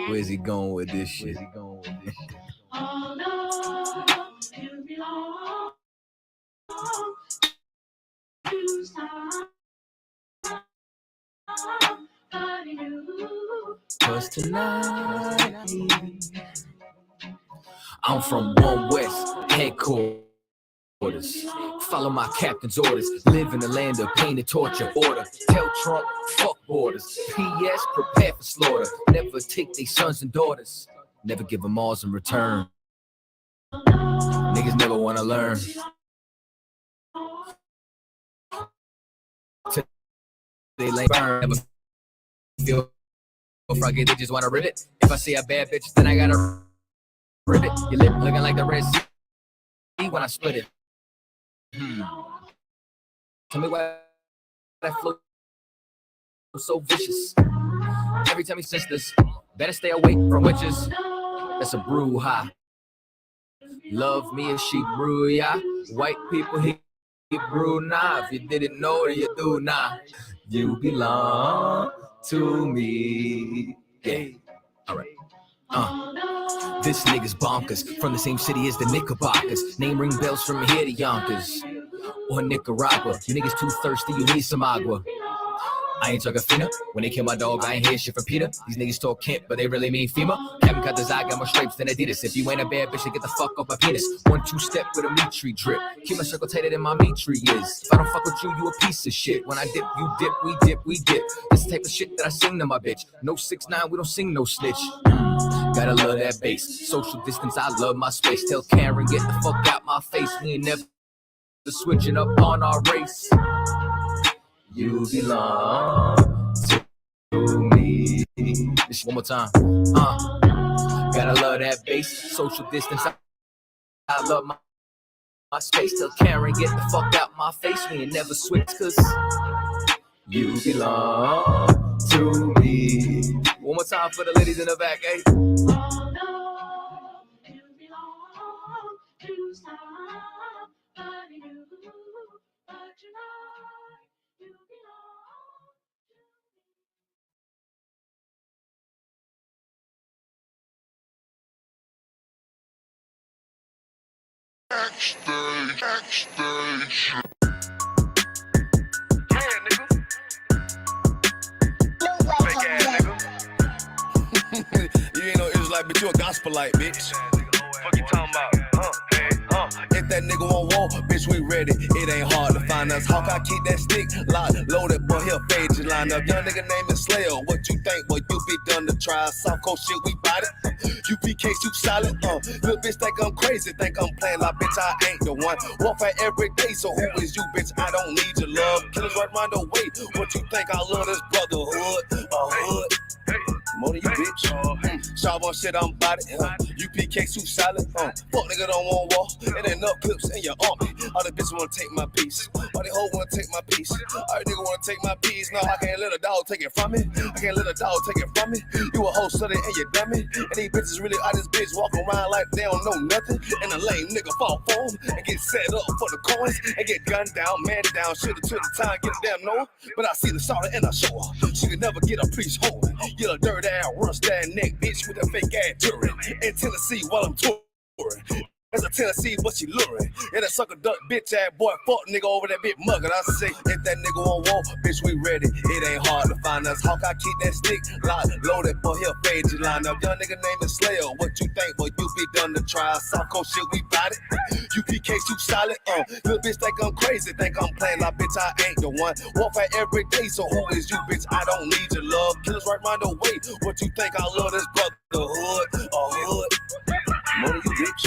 Where's he going with this shit? Cause tonight I'm from One West headquarters. Follow my captain's orders. Live in the land of pain and torture. Order. Tell Trump, fuck borders. P.S. Prepare for slaughter. Never take their sons and daughters. Never give them alls in return. Niggas never wanna learn. They lay burn. Never feel froggy. They just wanna rip it. If I see a bad bitch, then I gotta rip it. Your lip looking like the Red Sea when I split it. Tell me why that flow so vicious. Every time he says this, better stay away from witches. That's a brouhaha. Love me and she brew, yeah. White people, he brew now. If you didn't know, then you do now. You belong to me. Yeah. All right. This nigga's bonkers. From the same city as the Knickerbockers. Name ring bells from here to Yonkers. Or Nicaragua. You niggas too thirsty, you need some agua. I ain't talking Fina. When they kill my dog, I ain't hear shit from Peter. These niggas talk Kent, but they really mean FEMA. Haven't cut the I got more stripes than Adidas. If you ain't a bad bitch, then get the fuck off my penis. 1-2 step with a meat tree drip. Keep my circle tighter than my meat tree is. If I don't fuck with you, you a piece of shit. When I dip, you dip, we dip, we dip. This the type of shit that I sing to my bitch. No 6ix9ine, we don't sing no snitch. Gotta love that bass. Social distance, I love my space. Tell Karen, get the fuck out my face. We ain't never switching up on our race. You belong to me. This one more time. Gotta love that bass. Social distance, I love my space. Tell Karen, get the fuck out my face. We ain't never switch, cause you belong to me. One more time for the ladies in the back, eh? Backstage. Yeah, nigga. Fake ass nigga. You ain't no Israelite, bitch. You a gospelite, bitch. Fuck you talking about? If that nigga won't walk, bitch, we ready. It ain't hard to find us. Hawk, I keep that stick locked, loaded, boy, he'll fade you line up. Young nigga name is Slayer. What you think, boy? You be done to try. South Coast shit, we bought it. UPK, you solid. Little bitch think I'm crazy, think I'm playing like bitch, I ain't the one. Warfare every day, so who is you, bitch? I don't need your love. Killers right round the way. What you think? I love this brotherhood. Hood. More than you, bitch. Sharp on shit, I'm body. UPK, you solid. Fuck nigga don't want war. It ain't enough clips in your army. All the bitches wanna take my piece. All the hoes wanna take my piece. All the niggas wanna take my piece. No, I can't let a dog take it from me. I can't let a dog take it from me. You a hoe study and you dummy. And these bitches really out this bitch walking around like they don't know nothing. And a lame nigga fall for them and get set up for the coins and get gunned down, man down. Should've took the time, get a damn no. But I see the sorrow and I show her. She could never get a priest holding. Get a dirt ass, rust that neck bitch with a fake ass jury. In Tennessee while I'm touring. That's a Tennessee, but she luring. And that sucker duck bitch ass boy, fuck nigga over that bit muggin'. I say, if that nigga won't walk, bitch, we ready. It ain't hard to find us. Hawk, I keep that stick locked, loaded, boy, he'll fade you line up. Young nigga name is Slayer. What you think, boy? You be done to try. South Coast shit, we bout it. UPK, you solid. Little bitch think I'm crazy, think I'm playing like bitch, I ain't the one. Warfare every day, so who is you, bitch? I don't need your love. Killers right round the way. What you think? I love this brotherhood. Hood. More than you, bitch.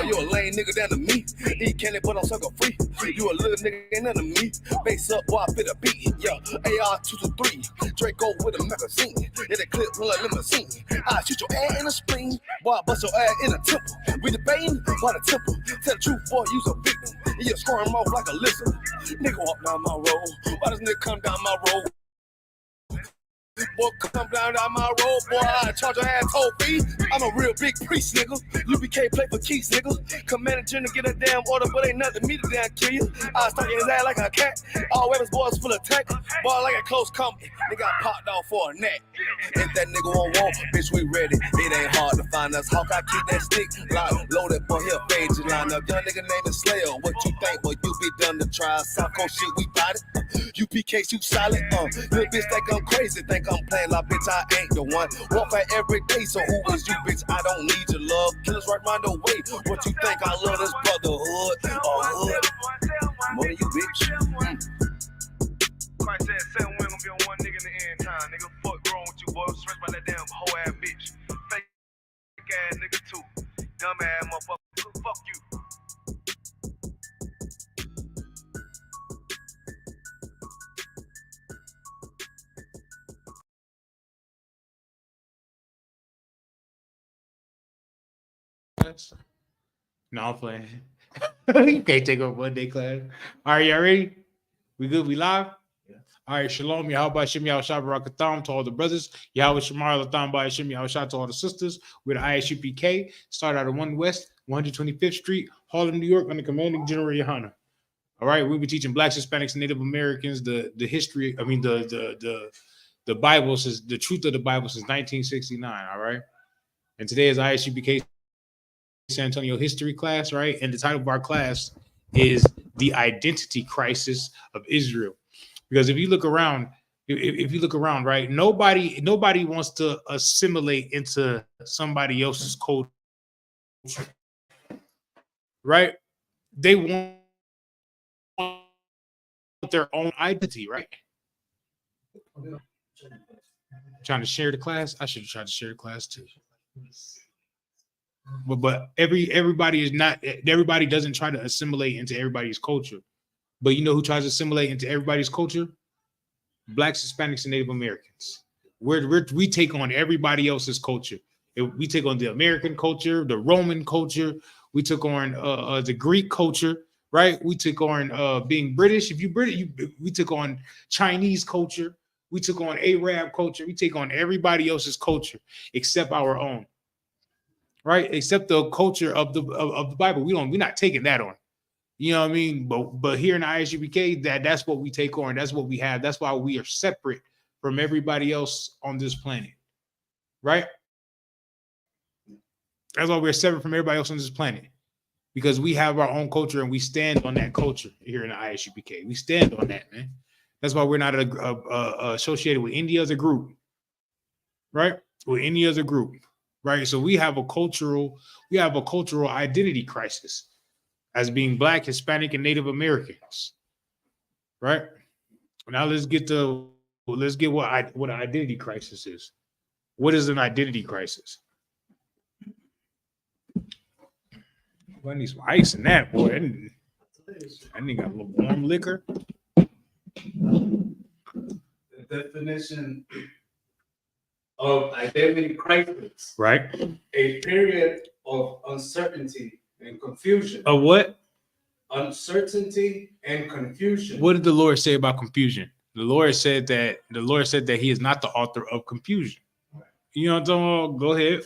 You a lame nigga down to me. Eat candy, but I'm sucker free. You a little nigga, ain't none of me. Base up, boy, I fit a beat. Yeah, AR-223. Draco with a magazine. Yeah, the clip run like limousine. I shoot your ass in the spleen. Boy, I bust your ass in the temple. We debating by the temple. Tell the truth, boy, you's a victim. And you squirm off like a lizard. Nigga walk down my road. Why does nigga come down my road? Boy, come down my road, boy, I charge your ass toll fee. I'm a real big priest, nigga. UBK play for keys, nigga. Commander General get a damn order, but ain't nothing me to damn kill you. I stuck his ass like a cat. All weapons, boys full of tech. Boy, like a close company. Nigga got popped off for a neck. If that nigga won't walk, bitch, we ready. It ain't hard to find us. Hawk, I keep that stick loaded, boy, he'll fade you line up. Young nigga named SRAEL. What you think, boy? You be done to try. South Coast shit, we bout it. UPK, you solid. Little bitch think I'm crazy, think I'm playing like bitch, I ain't the one. Warfare every day, so who is you, bitch? I don't need your love. Killers right round the way. What you think? I love this brotherhood or hood? More than you, bitch. Christ said 7 women gonna be on one nigga in the end time. Nigga, fuck wrong with you, boy? Stressed by that damn hoe ass bitch. Fake ass nigga too. Dumb ass motherfucker. Fuck you. No, I'm playing. You can't take over 1 day class. All right, y'all ready? We good? We live? Yeah. All right, shalom. Yahweh Shem Yahushua Barakatham to all the brothers. Yahweh Shemar Latham by Shem Yahushua to all the sisters. We're the ISUPK. Start out of 1 West, 125th Street, Harlem, New York, under commanding General Yohana. All right, we'll be teaching Blacks, Hispanics, and Native Americans the history. I mean, the Bible says the truth of the Bible since 1969. All right, and today is ISUPK San Antonio history class, right? And the title of our class is The Identity Crisis of Israel. Because if you look around, right, nobody wants to assimilate into somebody else's culture, right? They want their own identity, right? Trying to share the class. I should have tried to share the class too. But everybody is not. Everybody doesn't try to assimilate into everybody's culture. But you know who tries to assimilate into everybody's culture? Blacks, Hispanics, and Native Americans. We take on everybody else's culture. We take on the American culture, the Roman culture. We took on the Greek culture, right? We took on being British. If you British, we took on Chinese culture. We took on Arab culture. We take on everybody else's culture except our own. Right, except the culture of the Bible, we're not taking that on. You know what I mean? But here in the ISUPK, that's what we take on. That's what we have. That's why we are separate from everybody else on this planet. Right? That's why we're separate from everybody else on this planet, because we have our own culture and we stand on that culture here in the ISUPK. We stand on that, man. That's why we're not associated with any other group. Right? With any other group. Right, so we have a cultural identity crisis as being Black, Hispanic, and Native Americans. Right now, let's get what an identity crisis is. What is an identity crisis? Well, I need some ice in that, boy. I need got a little warm liquor. The definition of identity crisis, right? A period of uncertainty and confusion. Of what? Uncertainty and confusion. What did the Lord say about confusion? The Lord said that He is not the author of confusion. You know what I'm talking about? Go ahead.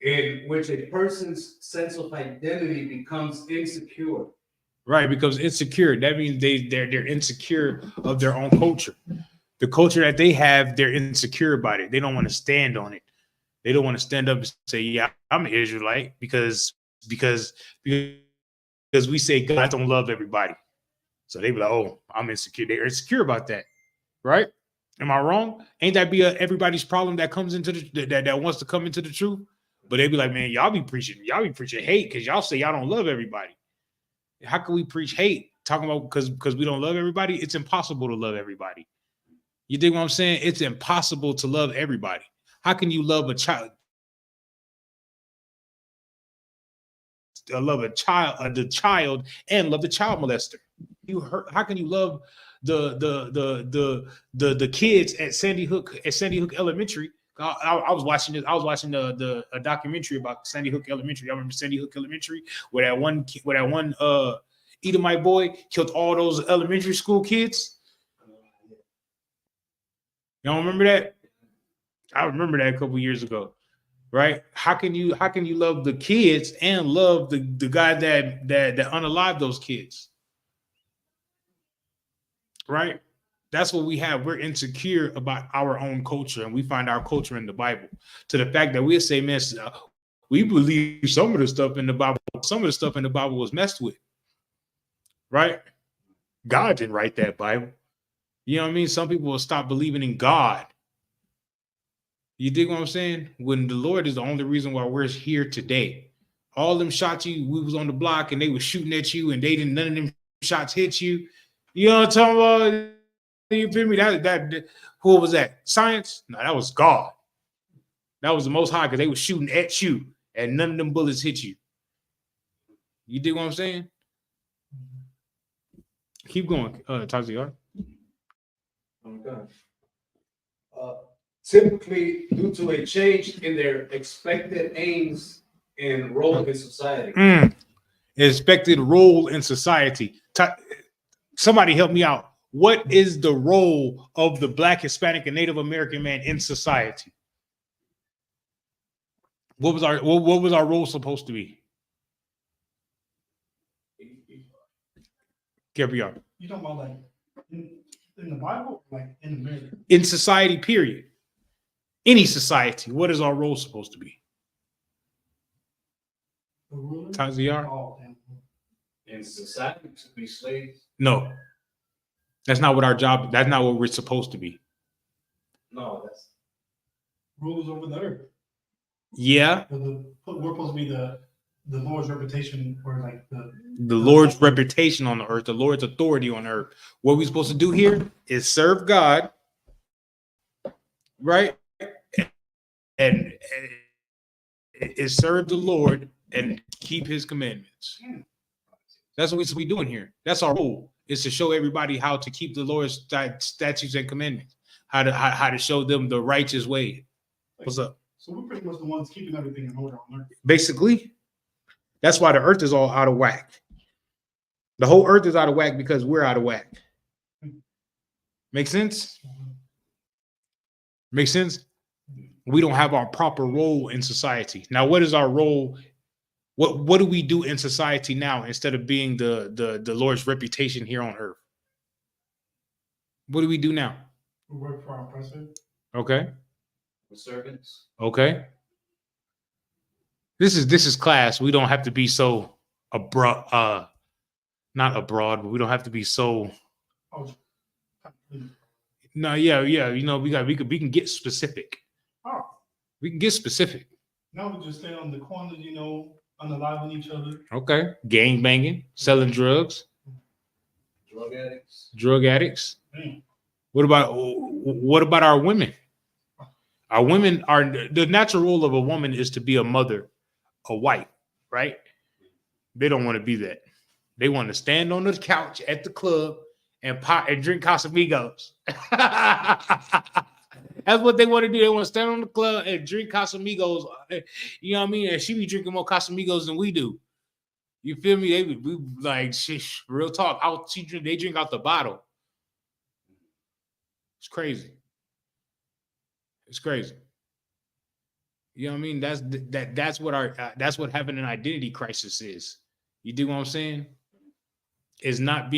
In which a person's sense of identity becomes insecure. Right, becomes insecure. That means they're insecure of their own culture. The culture that they have, they're insecure about it. They don't want to stand on it. They don't want to stand up and say, "Yeah, I'm an Israelite," because we say God don't love everybody. So they be like, "Oh, I'm insecure." They're insecure about that, right? Am I wrong? Ain't that be everybody's problem that comes into that wants to come into the truth? But they be like, "Man, y'all be preaching hate because y'all say y'all don't love everybody." How can we preach hate? Talking about because we don't love everybody? It's impossible to love everybody. You dig what I'm saying? It's impossible to love everybody. How can you love a child? Love the child and love the child molester. How can you love the kids at Sandy Hook Elementary? I was watching a documentary about Sandy Hook Elementary. I remember Sandy Hook Elementary where that one Edomite boy killed all those elementary school kids. Y'all remember that? I remember that a couple years ago, right? How can you love the kids and love the guy that unalived those kids? Right? That's what we have. We're insecure about our own culture, and we find our culture in the Bible. To the fact that we'll say, man, we believe some of the stuff in the Bible, some of the stuff in the Bible was messed with. Right? God didn't write that Bible. You know what I mean? Some people will stop believing in God. You dig what I'm saying? When the Lord is the only reason why we're here today. All them shots we was on the block and they were shooting at you and none of them shots hit you. You know what I'm talking about? You feel me? That who was that? Science? No, that was God. That was the Most High because they were shooting at you and none of them bullets hit you. You dig what I'm saying? Keep going, Taziar. Okay. Typically, due to a change in their expected aims and role in society. Expected role in society. Somebody help me out. What is the role of the Black, Hispanic, and Native American man in society? What was our role supposed to be? Carry on. You talking about like in the Bible, like in America? In society, period. Any society, what is our role supposed to be? The ruler? Taziar? Oh, In society, to be slaves? No. That's not what our job, that's not what we're supposed to be. No, that's rulers over the earth. Yeah. We're supposed to be the Lord's reputation, or like The Lord's reputation on the earth, the Lord's authority on earth. What we're supposed to do here is serve God, right? And is serve the Lord and keep his commandments. That's what we should be doing here. That's our role, is to show everybody how to keep the Lord's statutes and commandments, how to show them the righteous way. What's up? So we're pretty much the ones keeping everything in order on earth. Basically, that's why the earth is all out of whack. The whole earth is out of whack because we're out of whack. Make sense? Make sense? We don't have our proper role in society. Now, what is our role? What do we do in society now instead of being the Lord's reputation here on earth? What do we do now? We work for our oppressor. Okay. the servants. Okay. This is class. We don't have to be so abroad, not abroad, but we don't have to be so. No, yeah. You know, we can get specific. Oh. We can get specific. Now we just stay on the corners, you know, unaliving each other. Okay. Gang banging, selling drugs. Drug addicts. Damn. What about our women? Our women are, the natural role of a woman is to be a mother, a wife, right? They don't want to be that. They want to stand on the couch at the club and drink Casamigos. That's what they want to do. They want to stand on the club and drink Casamigos. You know what I mean? And she be drinking more Casamigos than we do. You feel me? We like, shish, real talk. They drink out the bottle. It's crazy. It's crazy. You know what I mean? That's what having an identity crisis is. You do what I'm saying? Is not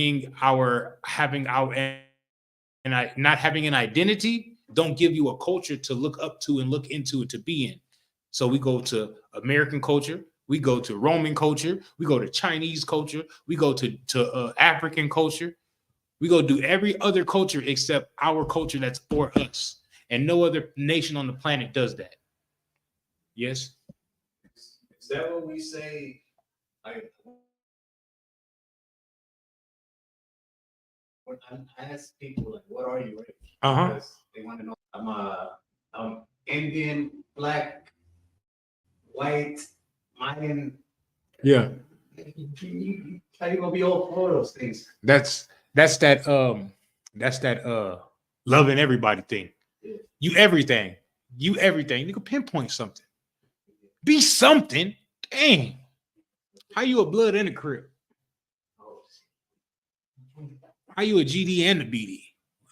having an identity don't give you a culture to look up to and look into and to be in. So we go to American culture, we go to Roman culture, we go to Chinese culture, we go to African culture, we go do every other culture except our culture that's for us, and no other nation on the planet does that. Yes. Is that what we say? When I ask people, like, what are you? Right? Because they want to know. I'm Indian, black, white, Mayan. Yeah. How you gonna be all four of those things? That's that loving everybody thing. Yeah. You everything. You can pinpoint something. Be something. Dang. How you a blood and a crib? How you a GD and a BD?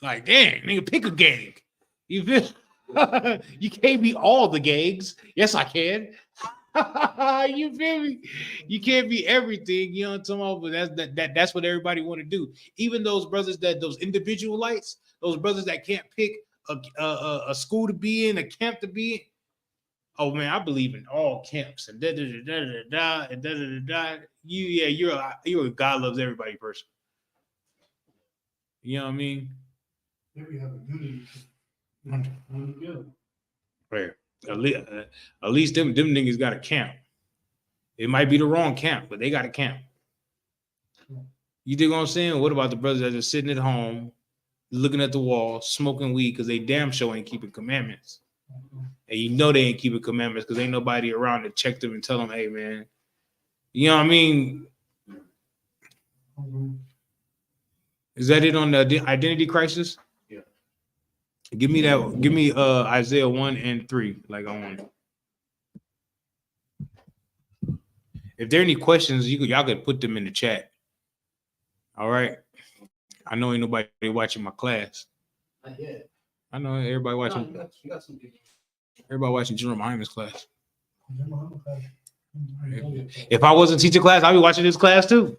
Like, dang, nigga, pick a gang. You feel? You can't be all the gangs. Yes, I can. You feel me? You can't be everything. You know what I'm talking about? But that's what everybody want to do. Even those brothers those individual lights, those brothers that can't pick a school to be in, a camp to be in. Oh man, I believe in all camps and da da da da da da and da da da da. You're a God loves everybody person. You know what I mean? Here we have a unity. Right. At least them niggas got a camp. It might be the wrong camp, but they got a camp. You dig what I'm saying? What about the brothers that are sitting at home, looking at the wall, smoking weed because they damn sure ain't keeping commandments? And you know they ain't keeping commandments because ain't nobody around to check them and tell them, hey, man, you know what I mean? Is that it on the identity crisis? Yeah. Give me Isaiah 1 and 3, like I want. If there are any questions, y'all could put them in the chat. All right. I know ain't nobody watching my class. Not yet. I know everybody watching. No, you got some people. Everybody watching Jerome Hyman's class. If I wasn't teaching class, I'd be watching this class too.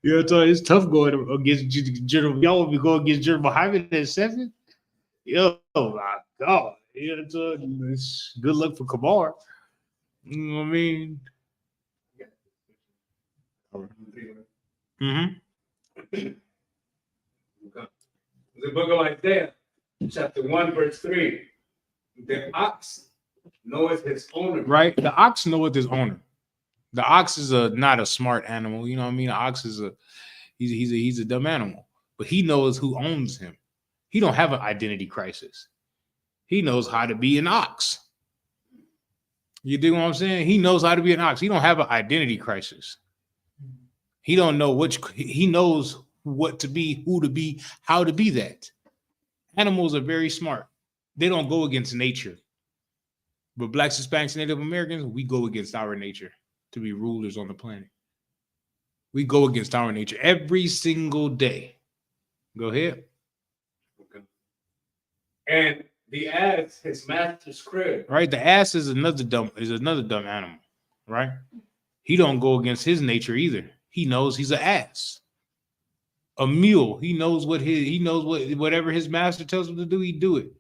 You know, so it's tough going against Jerome. Y'all will be going against Jerome Hyman at 7. Yo, my God. You know, so it's good luck for Kamar. You know what I mean? Mm-hmm. The book of Isaiah, chapter 1, verse 3. The ox knoweth his owner. Right? The ox knoweth his owner. The ox is not a smart animal. You know what I mean? The ox is he's a dumb animal. But he knows who owns him. He don't have an identity crisis. He knows how to be an ox. You dig what I'm saying? He knows how to be an ox. He don't have an identity crisis. He don't know he knows what to be, who to be, how to be that. Animals are very smart. They don't go against nature. But Blacks, Hispanics, Native Americans, we go against our nature to be rulers on the planet. We go against our nature every single day. Go ahead. Okay. And the ass, his master's crib. Right? The ass is another dumb animal, right? He don't go against his nature either. He knows he's an ass. A mule, he knows whatever his master tells him to do, he do it.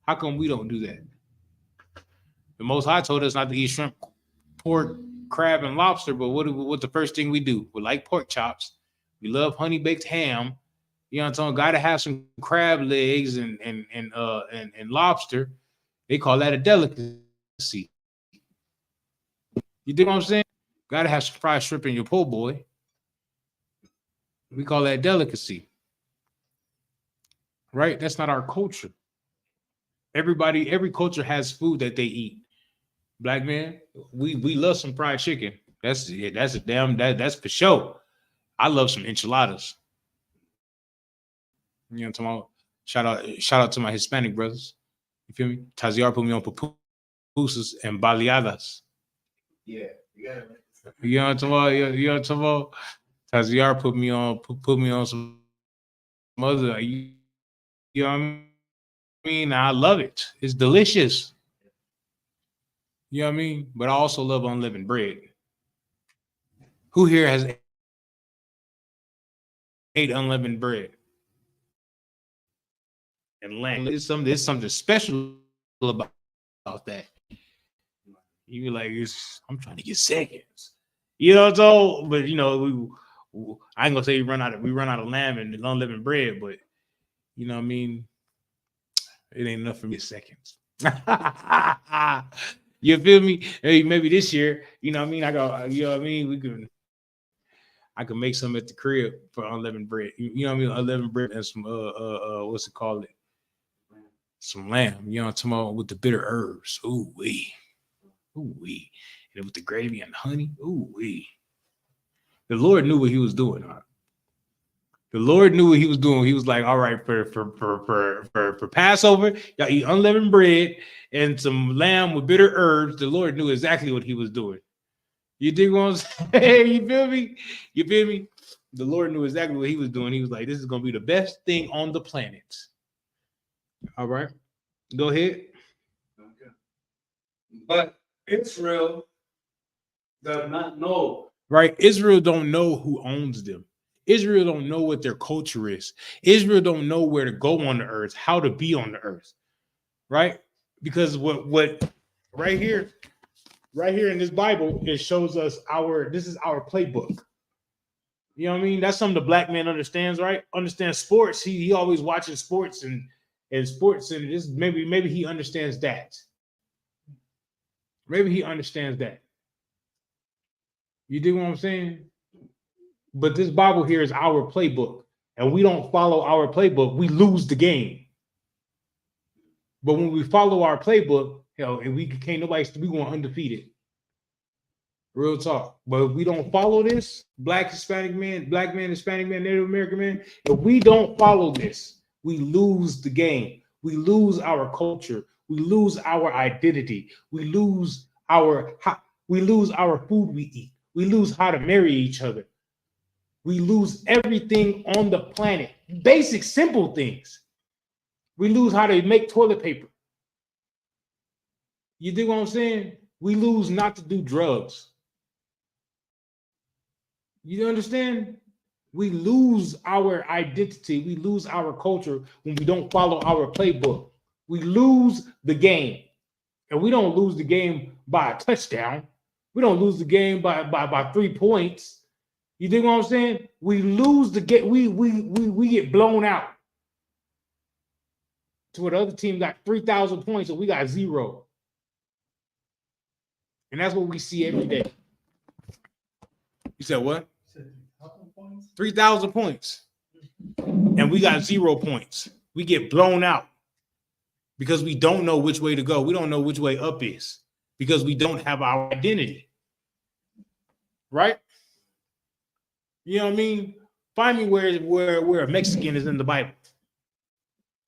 How come we don't do that? The Most High told us not to eat shrimp, pork, crab, and lobster, but what the first thing we do? We like pork chops. We love honey baked ham. You know what I'm talking? Gotta have some crab legs and lobster. They call that a delicacy. You dig what I'm saying? Gotta have some fried shrimp in your po' boy. We call that delicacy. Right? That's not our culture. Every culture has food that they eat. Black man, we love some fried chicken. That's for sure. I love some enchiladas. You know what I'm talking about? Shout out to my Hispanic brothers. You feel me? Taziar put me on pupusas and baleadas. Yeah, you got it right. You know what I'm talking about? You know what I'm talking about? Taziar put me on some other. You know what I mean? I love it. It's delicious. You know what I mean? But I also love unleavened bread. Who here has ate unleavened bread? And lamb. There's something special about that. You be like, I'm trying to get seconds. You know, so but you know, I ain't gonna say we run out of lamb and unleavened bread, but you know what I mean? It ain't enough for me seconds. You feel me? Hey, maybe this year, you know what I mean? You know what I mean? I can make some at the crib for unleavened bread. You know what I mean? Unleavened bread and some what's it called? Some lamb, you know what I'm talking about, with the bitter herbs. Ooh wee. Ooh wee. And with the gravy and honey. Ooh wee. The Lord knew what he was doing. Huh? The Lord knew what he was doing. He was like, all right, for Passover, y'all eat unleavened bread and some lamb with bitter herbs. The Lord knew exactly what he was doing. You dig what I'm saying? You feel me? You feel me? The Lord knew exactly what he was doing. He was like, this is going to be the best thing on the planet. All right. Go ahead. Okay. But Israel does not know. Right. Israel don't know who owns them. Israel don't know what their culture is. Israel don't know where to go on the earth, how to be on the earth. Right? Because what right here in this Bible, it shows us this is our playbook. You know what I mean? That's something the black man understands, right? Understands sports. He always watches sports and sports, and this maybe he understands that. Maybe he understands that. You dig what I'm saying? But this Bible here is our playbook, and we don't follow our playbook, we lose the game. But when we follow our playbook, hell, and we going undefeated. Real talk. But if we don't follow this, black man, Hispanic man, Native American man, if we don't follow this, we lose the game. We lose our culture. We lose our identity. We lose our food we eat. We lose how to marry each other. We lose everything on the planet. Basic, simple things. We lose how to make toilet paper. You dig what I'm saying? We lose not to do drugs. You understand? We lose our identity. We lose our culture when we don't follow our playbook. We lose the game. And we don't lose the game by a touchdown. We don't lose the game by 3 points. You dig what I'm saying? We lose the game. We get blown out. To where the other team got 3,000 points and we got 0. And that's what we see every day. You said what? 3,000 points. And we got 0 points. We get blown out because we don't know which way to go. We don't know which way up is because we don't have our identity. Right? You know what I mean? Find me where a Mexican is in the Bible.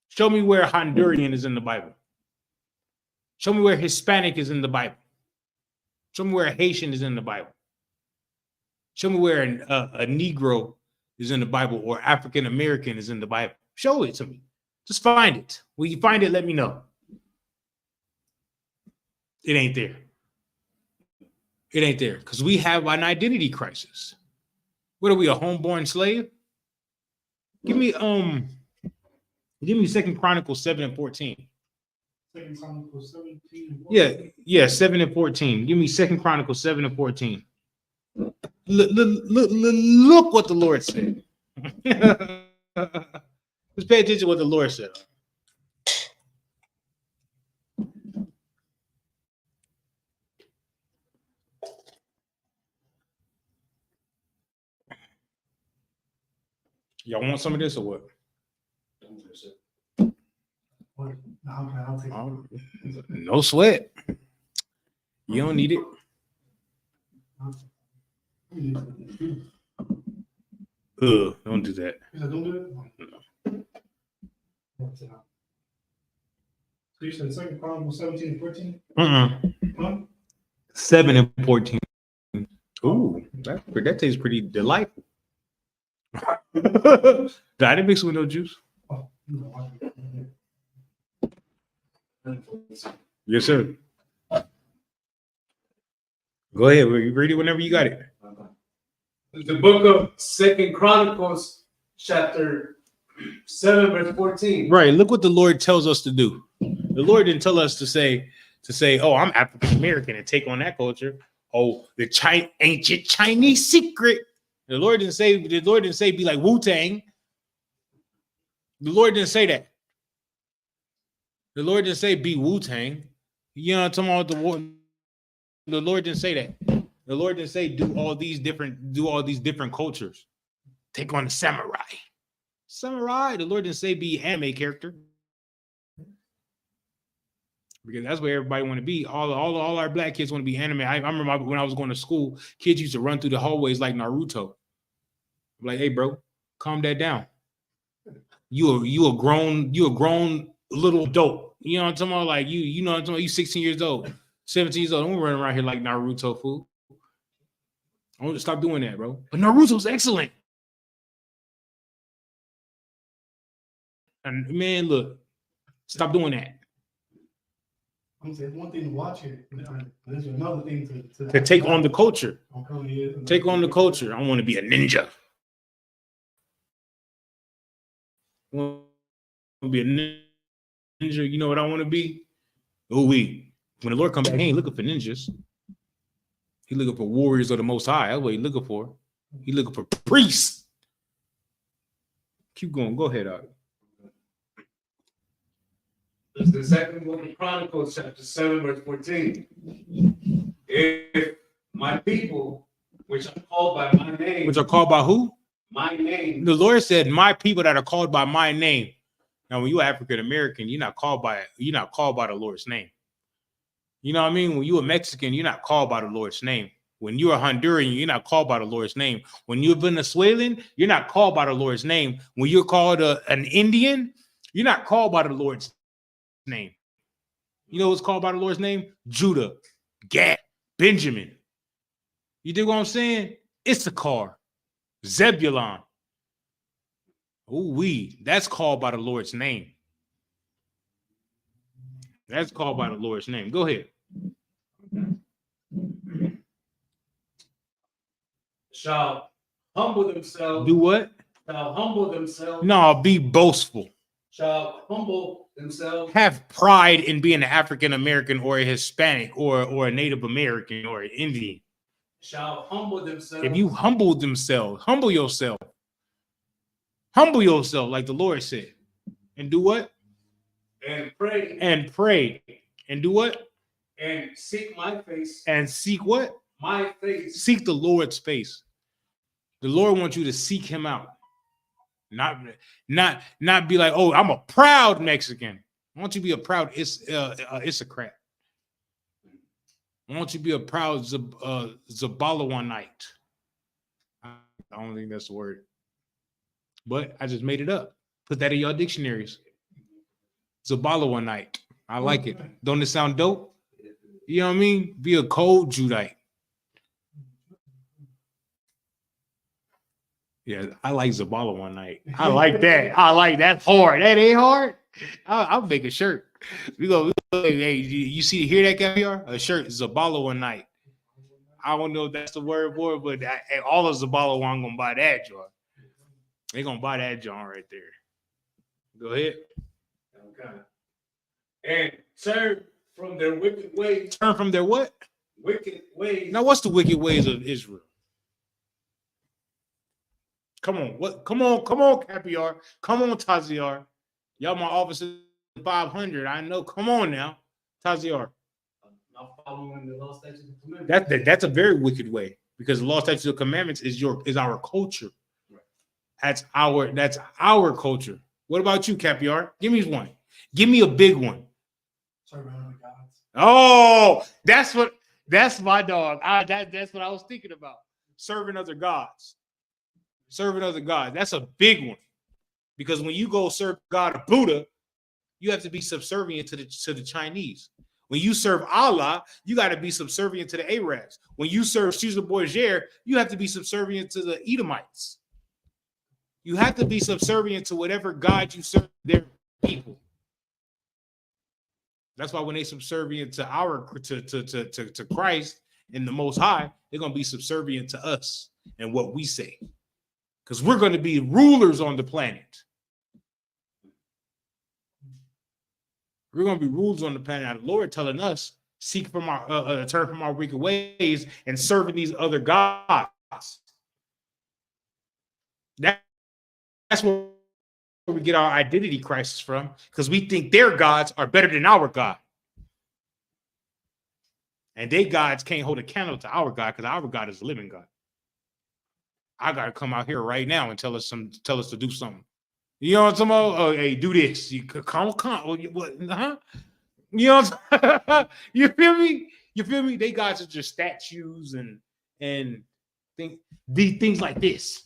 Show me where a Honduran is in the Bible. Show me where Hispanic is in the Bible. Show me where a Haitian is in the Bible. Show me where a Negro is in the Bible or African American is in the Bible. Show it to me. Just find it. When you find it, let me know. It ain't there. It ain't there because we have an identity crisis. What are we, a homeborn slave? Give me 2 Chronicles 7:14. 2 Chronicles 17. Yeah, 7:14. Give me 2 Chronicles 7:14. Look what the Lord said. Just pay attention to what the Lord said. Y'all want some of this or what? What? No, I'll take it. No sweat. You don't need it. Don't do that. Don't do it? No. So you said 2 Chronicles 17:14? 7:14. Ooh, that tastes pretty delightful. I didn't mix it with no juice. Oh, no. Yes, sir. Go ahead. Read it whenever you got it. The book of 2 Chronicles, chapter 7, verse 14. Right. Look what the Lord tells us to do. The Lord didn't tell us to say, oh, I'm African American and take on that culture. Oh, the ancient Chinese secret. The Lord didn't say be like Wu-Tang. The Lord didn't say that. The Lord didn't say be Wu-Tang. You know what I'm talking about? The Lord didn't say that. The Lord didn't say do all these different cultures. Take on the samurai. Samurai. The Lord didn't say be anime character. Because that's where everybody want to be. All our black kids want to be anime. I remember when I was going to school, kids used to run through the hallways like Naruto. I'm like, hey, bro, calm that down. You a grown little adult. You know what I'm talking about? Like you know what I'm talking about? You 16 years old, 17 years old. Don't run around here like Naruto, fool. I want to stop doing that, bro. But Naruto's excellent. And man, look, stop doing that. I'm saying one thing to watch it. There's another thing To take on the culture. Okay, yeah. Take on the culture. I want to be a ninja. I want to be a ninja. You know what I want to be? Oh, when the Lord comes back, he ain't looking for ninjas. He looking for warriors of the Most High. That's what he looking for. He looking for priests. Keep going. Go ahead, Art. It's the second book of Chronicles, chapter 7, verse 14. If my people, which are called by my name, Which are called by who? My name. The Lord said, "My people that are called by my name." Now, when you're African American, you're not called by the Lord's name. You know what I mean? When you're a Mexican, you're not called by the Lord's name. When you're a Honduran, you're not called by the Lord's name. When you're Venezuelan, you're not called by the Lord's name. When you're called an Indian, you're not called by the Lord's name. You know what's called by the Lord's name? Judah, Gad, Benjamin. You dig what I'm saying? Issachar, Zebulon. That's called by the Lord's name. That's called by the Lord's name. Go ahead. Shall humble themselves. Do what? Shall humble themselves. No, be boastful. Shall humble themselves. Have pride in being an African American or a Hispanic or a Native American or an Indian. Shall humble themselves. If you humble themselves, humble yourself. Humble yourself, like the Lord said. And do what? And pray. And pray. And do what? And seek my face. And seek what? My face. Seek the Lord's face. The Lord wants you to seek him out. Not be like, oh, I'm a proud Mexican. I want you to be a proud Isupk. I want you to be a proud Zabalawanite. I don't think that's the word. But I just made it up. Put that in your dictionaries. Zabalawanite. I like it. Don't it sound dope? You know what I mean? Be a cold Judite. Yeah, I like Zabalawanite. I like that. I like that. Hard. That ain't hard. I'll make a shirt. We go. Hey, you see? Hear that, caviar? A shirt. Zabalawanite. I don't know if that's the word for it, but all of Zabalawan gonna buy that, John. They gonna buy that, John, right there. Go ahead. Okay. And turn from their wicked ways. Turn from their what? Wicked ways. Now, what's the wicked ways of Israel? Come on, what? Come on, Capiar. Come on, Taziar. Y'all, my officer 500. I know. Come on now, Taziar. Not following the law, statutes, and commandments. That's a very wicked way, because the law, statutes, and commandments is our culture. Right. That's our culture. What about you, Capiar? Give me one. Give me a big one. Serving other gods. Oh, that's my dog. That's what I was thinking about. Serving other gods. Serving other gods. That's a big one. Because when you go serve God of Buddha, you have to be subservient to the Chinese. When you serve Allah, you got to be subservient to the Arabs. When you serve Caesar Borgia, you have to be subservient to the Edomites. You have to be subservient to whatever God you serve their people. That's why when they subservient to Christ and the Most High, they're gonna be subservient to us and what we say, because we're going to be rulers on the planet. We're going to be rulers on the planet. Now, the Lord telling us seek from our turn from our wicked ways and serving these other gods. That's where we get our identity crisis from, because we think their gods are better than our God. And their gods can't hold a candle to our God, because our God is a living God. I gotta come out here right now and tell us to do something. You know what I'm talking about? Oh, hey, do this. You come. What? Huh? You know what I'm saying? You feel me? You feel me? They gods are just statues and things like this.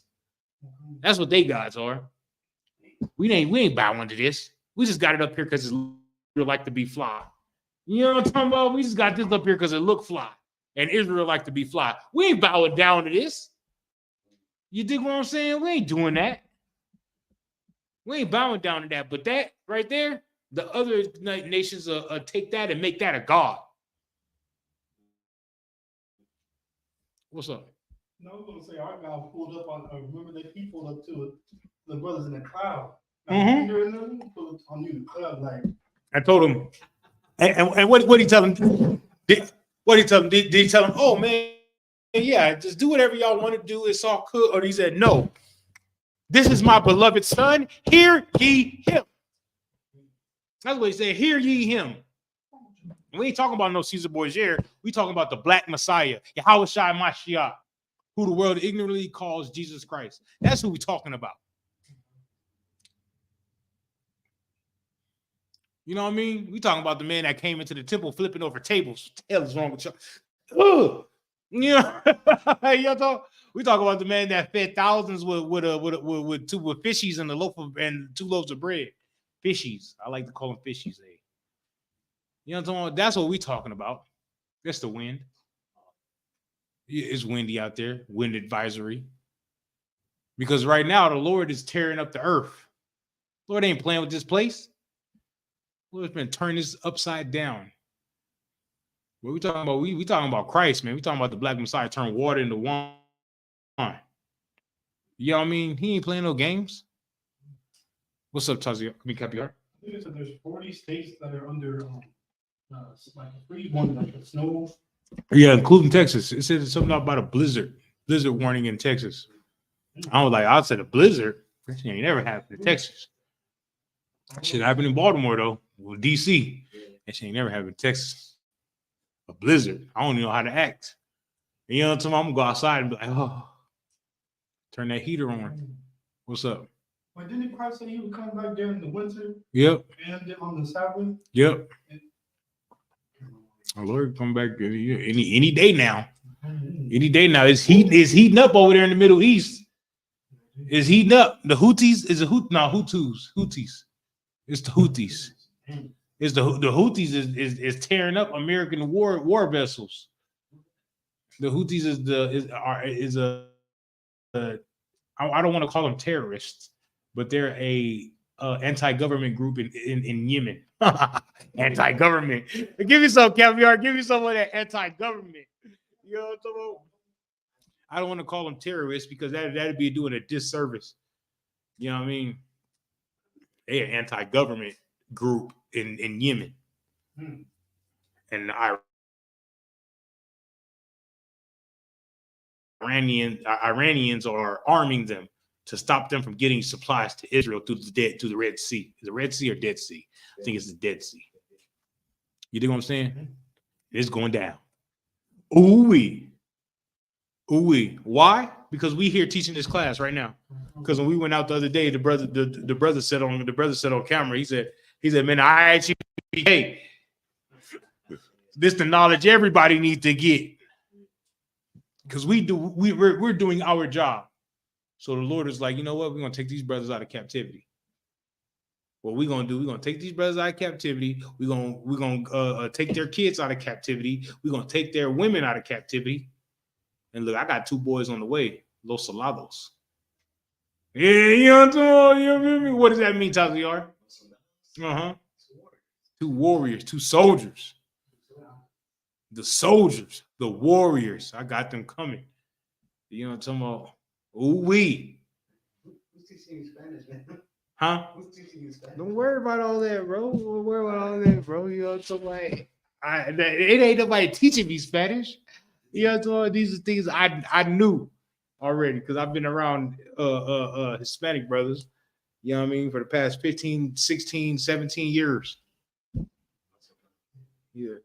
That's what they gods are. We ain't bowing to this. We just got it up here because it's like to be fly. You know what I'm talking about? We just got this up here because it look fly, and Israel like to be fly. We ain't bowing down to this. You dig what I'm saying? We ain't doing that. We ain't bowing down to that. But that right there, the other nations take that and make that a god. What's up? No, I was gonna say our guy pulled up on. Remember that he pulled up to the brothers in the cloud. Mhm. Peter and them pulled up on you in the cloud, like. I told him, and what did he tell him? What did he tell him? Did he tell him, oh man, yeah, just do whatever y'all want to do. It's all cool. Or he said, no, this is my beloved son. Hear ye him. That's what he said. Hear ye him. We ain't talking about no Caesar Borgia. We talking about the Black Messiah, Yahweh Shai Mashiach, who the world ignorantly calls Jesus Christ. That's who we talking about. You know what I mean? We talking about the man that came into the temple flipping over tables. What the hell is wrong with you? Ugh. You know, we talk about the man that fed thousands with fishies and two loaves of bread. Fishies. I like to call them fishies. You know what I'm talking about? That's what we talking about. That's the wind. It's windy out there. Wind advisory. Because right now the Lord is tearing up the earth. Lord ain't playing with this place. Lord's been turning this upside down. What we talking about? We talking about Christ, man. We talking about the Black Messiah turn water into wine. You know what I mean? He ain't playing no games. What's up, Tazi? I mean, Capiar? So there's 40 states that are under like a freeze warning, like a snow. Yeah, including Texas. It says something about a blizzard warning in Texas. I was like, I said a blizzard. That shit ain't never happened in Texas. That shit happened in Baltimore though, with DC. That shit ain't never happened in Texas. A blizzard. I don't even know how to act. You know what I'm talking about? I'm gonna go outside and be like, oh, turn that heater on. What's up? But didn't Christ say he would come back during the winter? Yep. And on the Sabbath? Yep. Our Lord come back any day now. Any day now. It's heating up over there in the Middle East. It's heating up. The Houthis is Houthis. It's the Houthis. It's the Houthis is tearing up American war vessels. The Houthis I don't want to call them terrorists, but they're a anti-government group in Yemen. Anti-government. Give me some caviar. Give me some of that anti-government. You know what I'm talking about? I don't want to call them terrorists because that'd be doing a disservice. You know what I mean? They're an anti-government group in Yemen. And the Iranians are arming them to stop them from getting supplies to Israel through the Red Sea. Is it Red Sea or Dead Sea? I think it's the Dead Sea. You dig what I'm saying? It's going down. Ooh-wee. Why? Because we here teaching this class right now. Because when we went out the other day, the brother said on camera, he said, man, I actually, hey, this the knowledge everybody needs to get. Because we're doing our job. So the Lord is like, you know what? We're gonna take these brothers out of captivity. What we're gonna do? We're gonna take these brothers out of captivity. We're gonna take their kids out of captivity. We're gonna take their women out of captivity. And look, I got 2 boys on the way, Los Salados. Yeah, you know what I'm saying? What does that mean, Taziar? 2 warriors, 2 soldiers. The soldiers, the warriors. I got them coming. You know what I'm talking about? Ooh-wee. Who's teaching you Spanish, man? Huh? Who's teaching you Spanish? Don't worry about all that, bro. Don't worry about all that, bro. You know what I'm talking about? It ain't nobody teaching me Spanish. You know what I'm talking about? These are things I knew already because I've been around Hispanic brothers, you know what I mean, for the past 15, 16, 17 years. Yeah.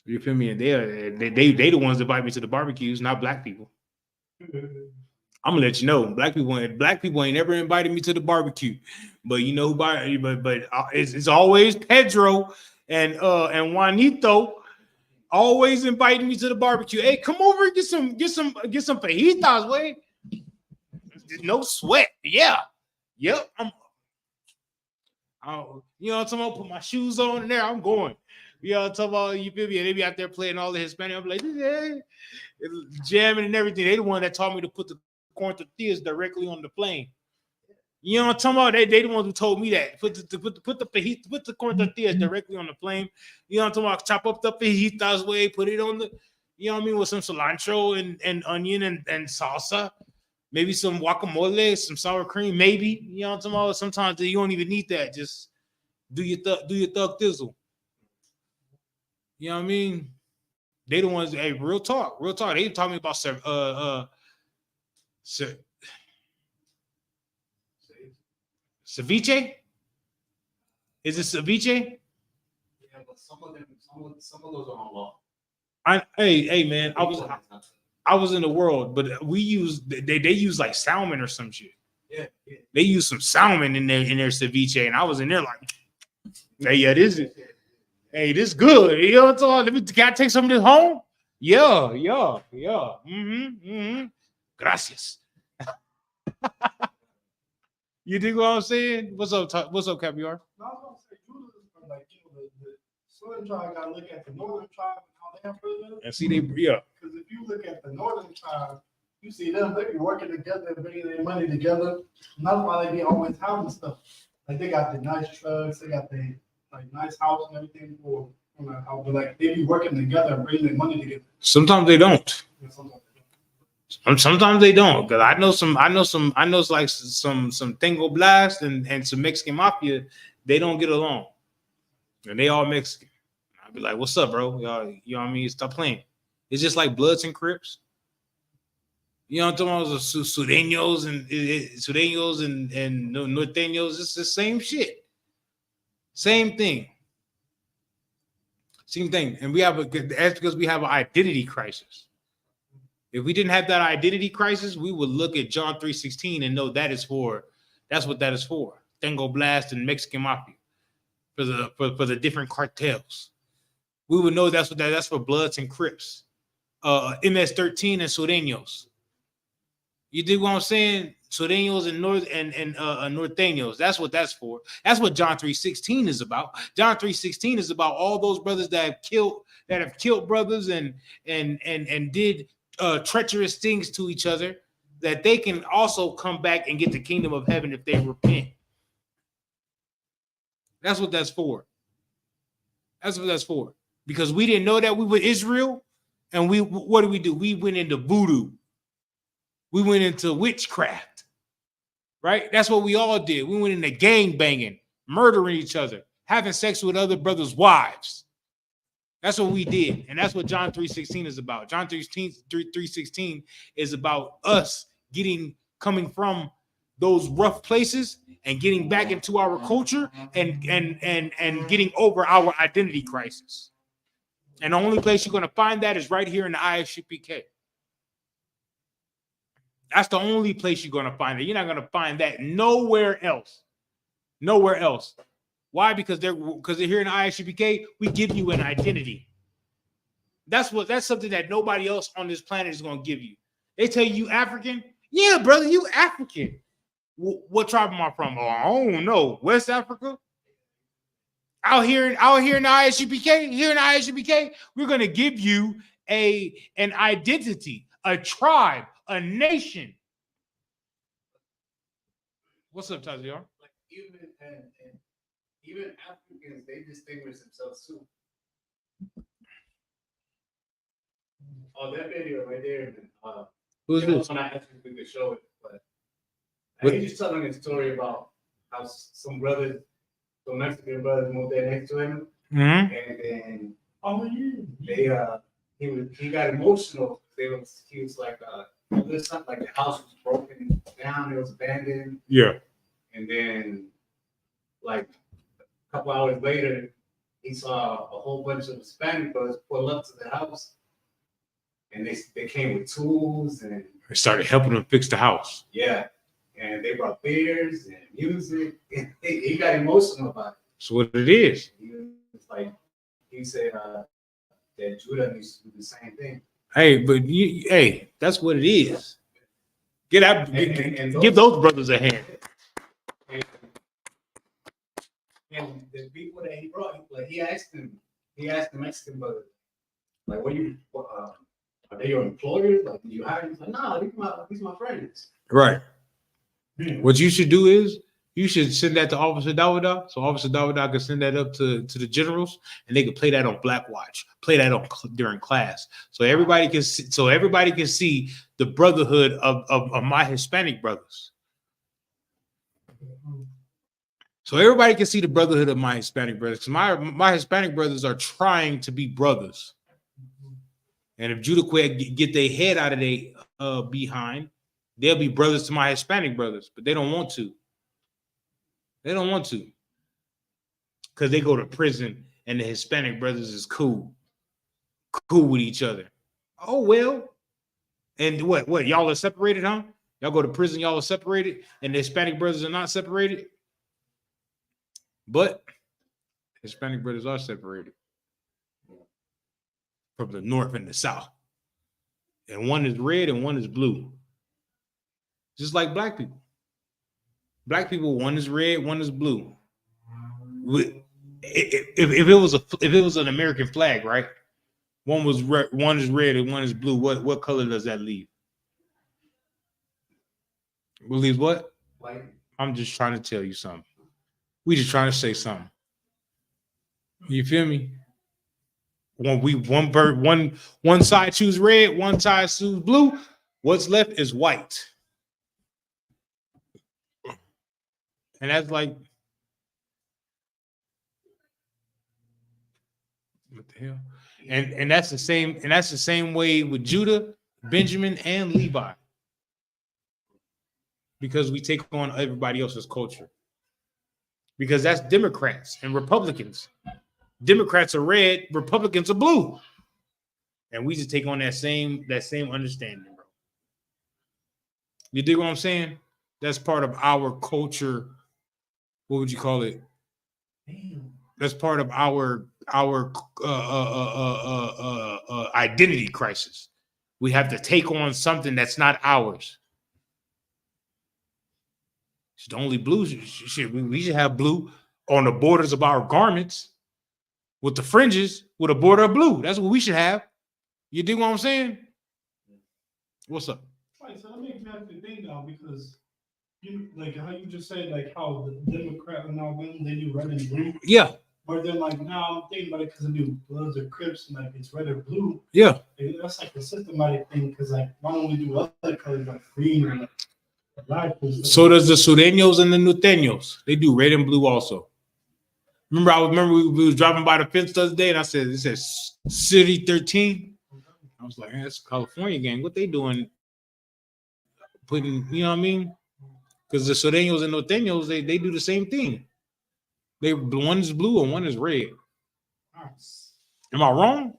You feel me? And they the ones that invite me to the barbecues, not black people. I'm gonna let you know, black people ain't never invited me to the barbecue. But you know who it's always Pedro and Juanito always inviting me to the barbecue. Hey, come over and get some fajitas, way. No sweat. Yeah. Yep. You know what I'm talking about? Put my shoes on in there. I'm going. You know what I'm talking about? You feel me? And they be out there playing all the Hispanic. I'm like, yeah, jamming and everything. They the one that taught me to put the corn tortillas directly on the flame. You know what I'm talking about? They the ones who told me that. Put the corn tortillas directly on the flame. You know what I'm talking about? Chop up the fajitas way, put it on the, you know what I mean, with some cilantro and onion and salsa. Maybe some guacamole, some sour cream, maybe. You know what I'm talking about? Sometimes you don't even need that. Just do your thug thizzle. You know what I mean? They the ones, hey, real talk. They talking me about ceviche? Is it ceviche? Yeah, but some of those are on law. Hey man, I was in the world, but we use they use like salmon or some shit. Yeah. They use some salmon in their ceviche, and I was in there like, hey, yeah, this is good. You know what I'm talking about? Can I take some of this home? Yeah. Gracias. You dig what I'm saying? What's up, Caviar? No, I was gonna say Judah is like, the southern tribe gotta look at the northern tribe and how they have presidents. And see, yeah. Because if you look at the northern tribe, you see them, they be working together, bringing their money together. And that's why they be always having stuff. Like they got the nice trucks, they got the like nice house and everything for that house. But like they be working together and bringing their money together. Sometimes they don't. And sometimes Sometimes they don't, because I know like some Tango Blast and some Mexican Mafia, they don't get along. And they all Mexican. I'll be like, what's up, bro? Y'all, you know what I mean? Stop playing. It's just like Bloods and Crips. You know what I'm talking about? Sureños and Norteños. It's the same shit. Same thing. And that's because we have an identity crisis. If we didn't have that identity crisis, we would look at John 3:16 and know that's what that is for. Tango Blast and Mexican Mafia for the different cartels. We would know that's for Bloods and Crips. MS-13 and Sureños. You dig what I'm saying? Sureños and Norteños. That's what that's for. That's what John 3:16 is about. John 3:16 is about all those brothers that have killed brothers and did treacherous things to each other, that they can also come back and get the kingdom of heaven if they repent. That's what that's for. That's what that's for. Because we didn't know that we were Israel, and what did we do? We went into voodoo. We went into witchcraft, right? That's what we all did. We went into gang banging, murdering each other, having sex with other brothers' wives. That's what we did, and that's what John 3:16 is about. John 3:16 is about us coming from those rough places and getting back into our culture and getting over our identity crisis. And the only place you're going to find that is right here in the Isupk. That's the only place you're going to find it. You're not going to find that nowhere else. Nowhere else. Why? Because they're here in the Isupk, we give you an identity. That's something that nobody else on this planet is going to give you. They tell you African. Yeah, brother, you African. What tribe am I from? Oh, I don't know. West Africa? Out here in the Isupk, we're going to give you an identity, a tribe, a nation. What's up, Taziar? Like even Africans, they distinguish themselves too. Oh, that video right there. Who's this? When I asked if we could show it, but he's just telling a story about how some Mexican brothers moved there next to him, and then he got emotional. He was like, there's something like the house was broken down, it was abandoned. Yeah. And then, like a couple hours later, he saw a whole bunch of Hispanic brothers pull up to the house, and they came with tools and they started helping him fix the house. Yeah, and they brought beers and music. And he got emotional about it. That's what it is. He said that Judah needs to do the same thing. Hey, but that's what it is. Get out, give those brothers a hand. And the people that he brought, like he asked the Mexican brother, like, are they your employers? Like, do you hire? He's like, no, these are my friends. Right. What you should do is you should send that to Officer Dawada, so Officer Dawada can send that up to the generals, and they can play that on Black Watch, play that on during class, so everybody can see the brotherhood of my Hispanic brothers. So everybody can see the brotherhood of my Hispanic brothers, because my Hispanic brothers are trying to be brothers. And if Judah get their head out of their behind, they'll be brothers to my Hispanic brothers, but they don't want to. They don't want to, because they go to prison and the Hispanic brothers is cool with each other. Oh, well. And what? Y'all are separated, huh? Y'all go to prison, y'all are separated, and the Hispanic brothers are not separated. But Hispanic brothers are separated from the north and the south. And one is red and one is blue. Just like black people. Black people, one is red, one is blue. If it was an American flag, right? One is red and one is blue. What color does that leave? It leaves what? White. I'm just trying to tell you something. We just trying to say something. You feel me? One side choose red, one side choose blue. What's left is white. And that's like, what the hell? And that's the same way with Judah, Benjamin, and Levi. Because we take on everybody else's culture. Because that's Democrats and Republicans. Democrats are red, Republicans are blue. And we just take on that same understanding, bro. You dig what I'm saying? That's part of our culture. What would you call it? That's part of our identity crisis. We have to take on something that's not ours. It's the only blue. We should have blue on the borders of our garments with the fringes with a border of blue. That's what we should have. You dig what I'm saying? What's up? Right, so that makes me have to think now, because you like how you just said, like how the Democrat and now when they do red and blue. Yeah. But then like now I'm thinking about it because they do Bloods or Crips and like it's red or blue. Yeah. Like, that's like a systematic thing, because like why don't we do other colors like green or like black? So does the Sureños and the Norteños. They do red and blue also. Remember we was driving by the fence the other day, and it says City 13. I was like, man, that's a California gang. What they doing? Putting, you know what I mean? Because the Sureños and Norteños, they do the same thing. One is blue and one is red. Am I wrong?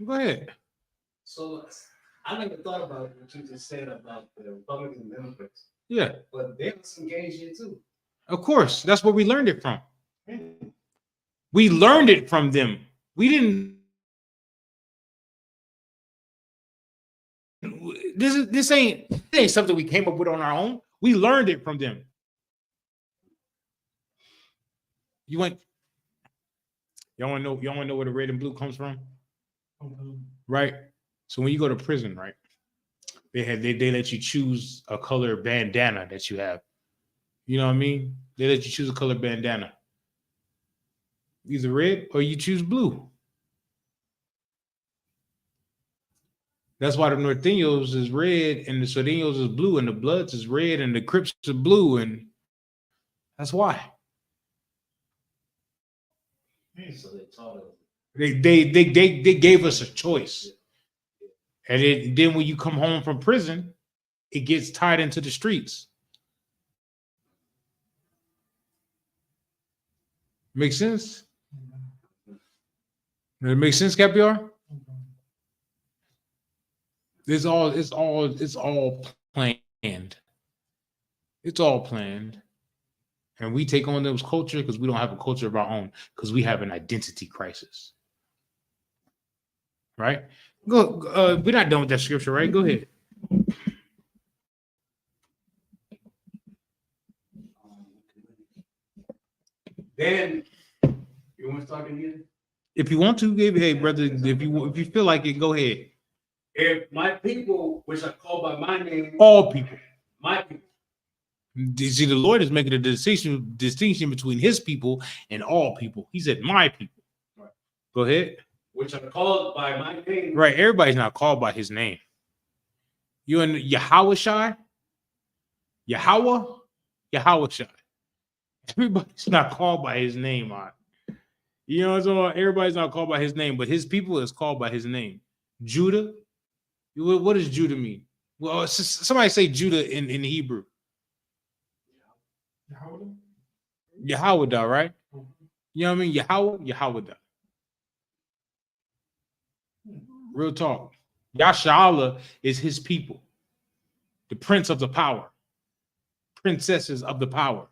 Go ahead. So I never thought about what you just said about the Republicans and Democrats. Yeah. But they was engaged in too. Of course. That's where we learned it from. We learned it from them. We didn't. This ain't something we came up with on our own. We learned it from them. Y'all want to know where the red and blue comes from? Right? So when you go to prison, right? They let you choose a color bandana that you have. You know what I mean? They let you choose a color bandana. Either red or you choose blue. That's why the Norteños is red and the Sureños is blue and the Bloods is red and the Crips are blue, and that's why. So they taught us. They gave us a choice. And then when you come home from prison, it gets tied into the streets. Make sense? Does it make sense, Capiar? It's all planned. It's all planned. And we take on those culture because we don't have a culture of our own, because we have an identity crisis. Right? Go. We're not done with that scripture, right? Go ahead. Then you want to start again? If you want to, hey brother, if you feel like it, go ahead. If my people, which are called by my name, All people. my people, You see, the Lord is making a distinction between his people and all people. He said, my people. Right. Go ahead. Which are called by my name. Right. Everybody's not called by his name. You and Yahweh, Yahweh. Everybody's not called by his name. You know what I'm saying? Everybody's not called by his name, but his people is called by his name. Judah. What does Judah mean? Well, somebody say Judah in Hebrew. Yahweh, right? You know what I mean? Yahweh. Real talk. Yashala is his people, the prince of the power, princesses of the power.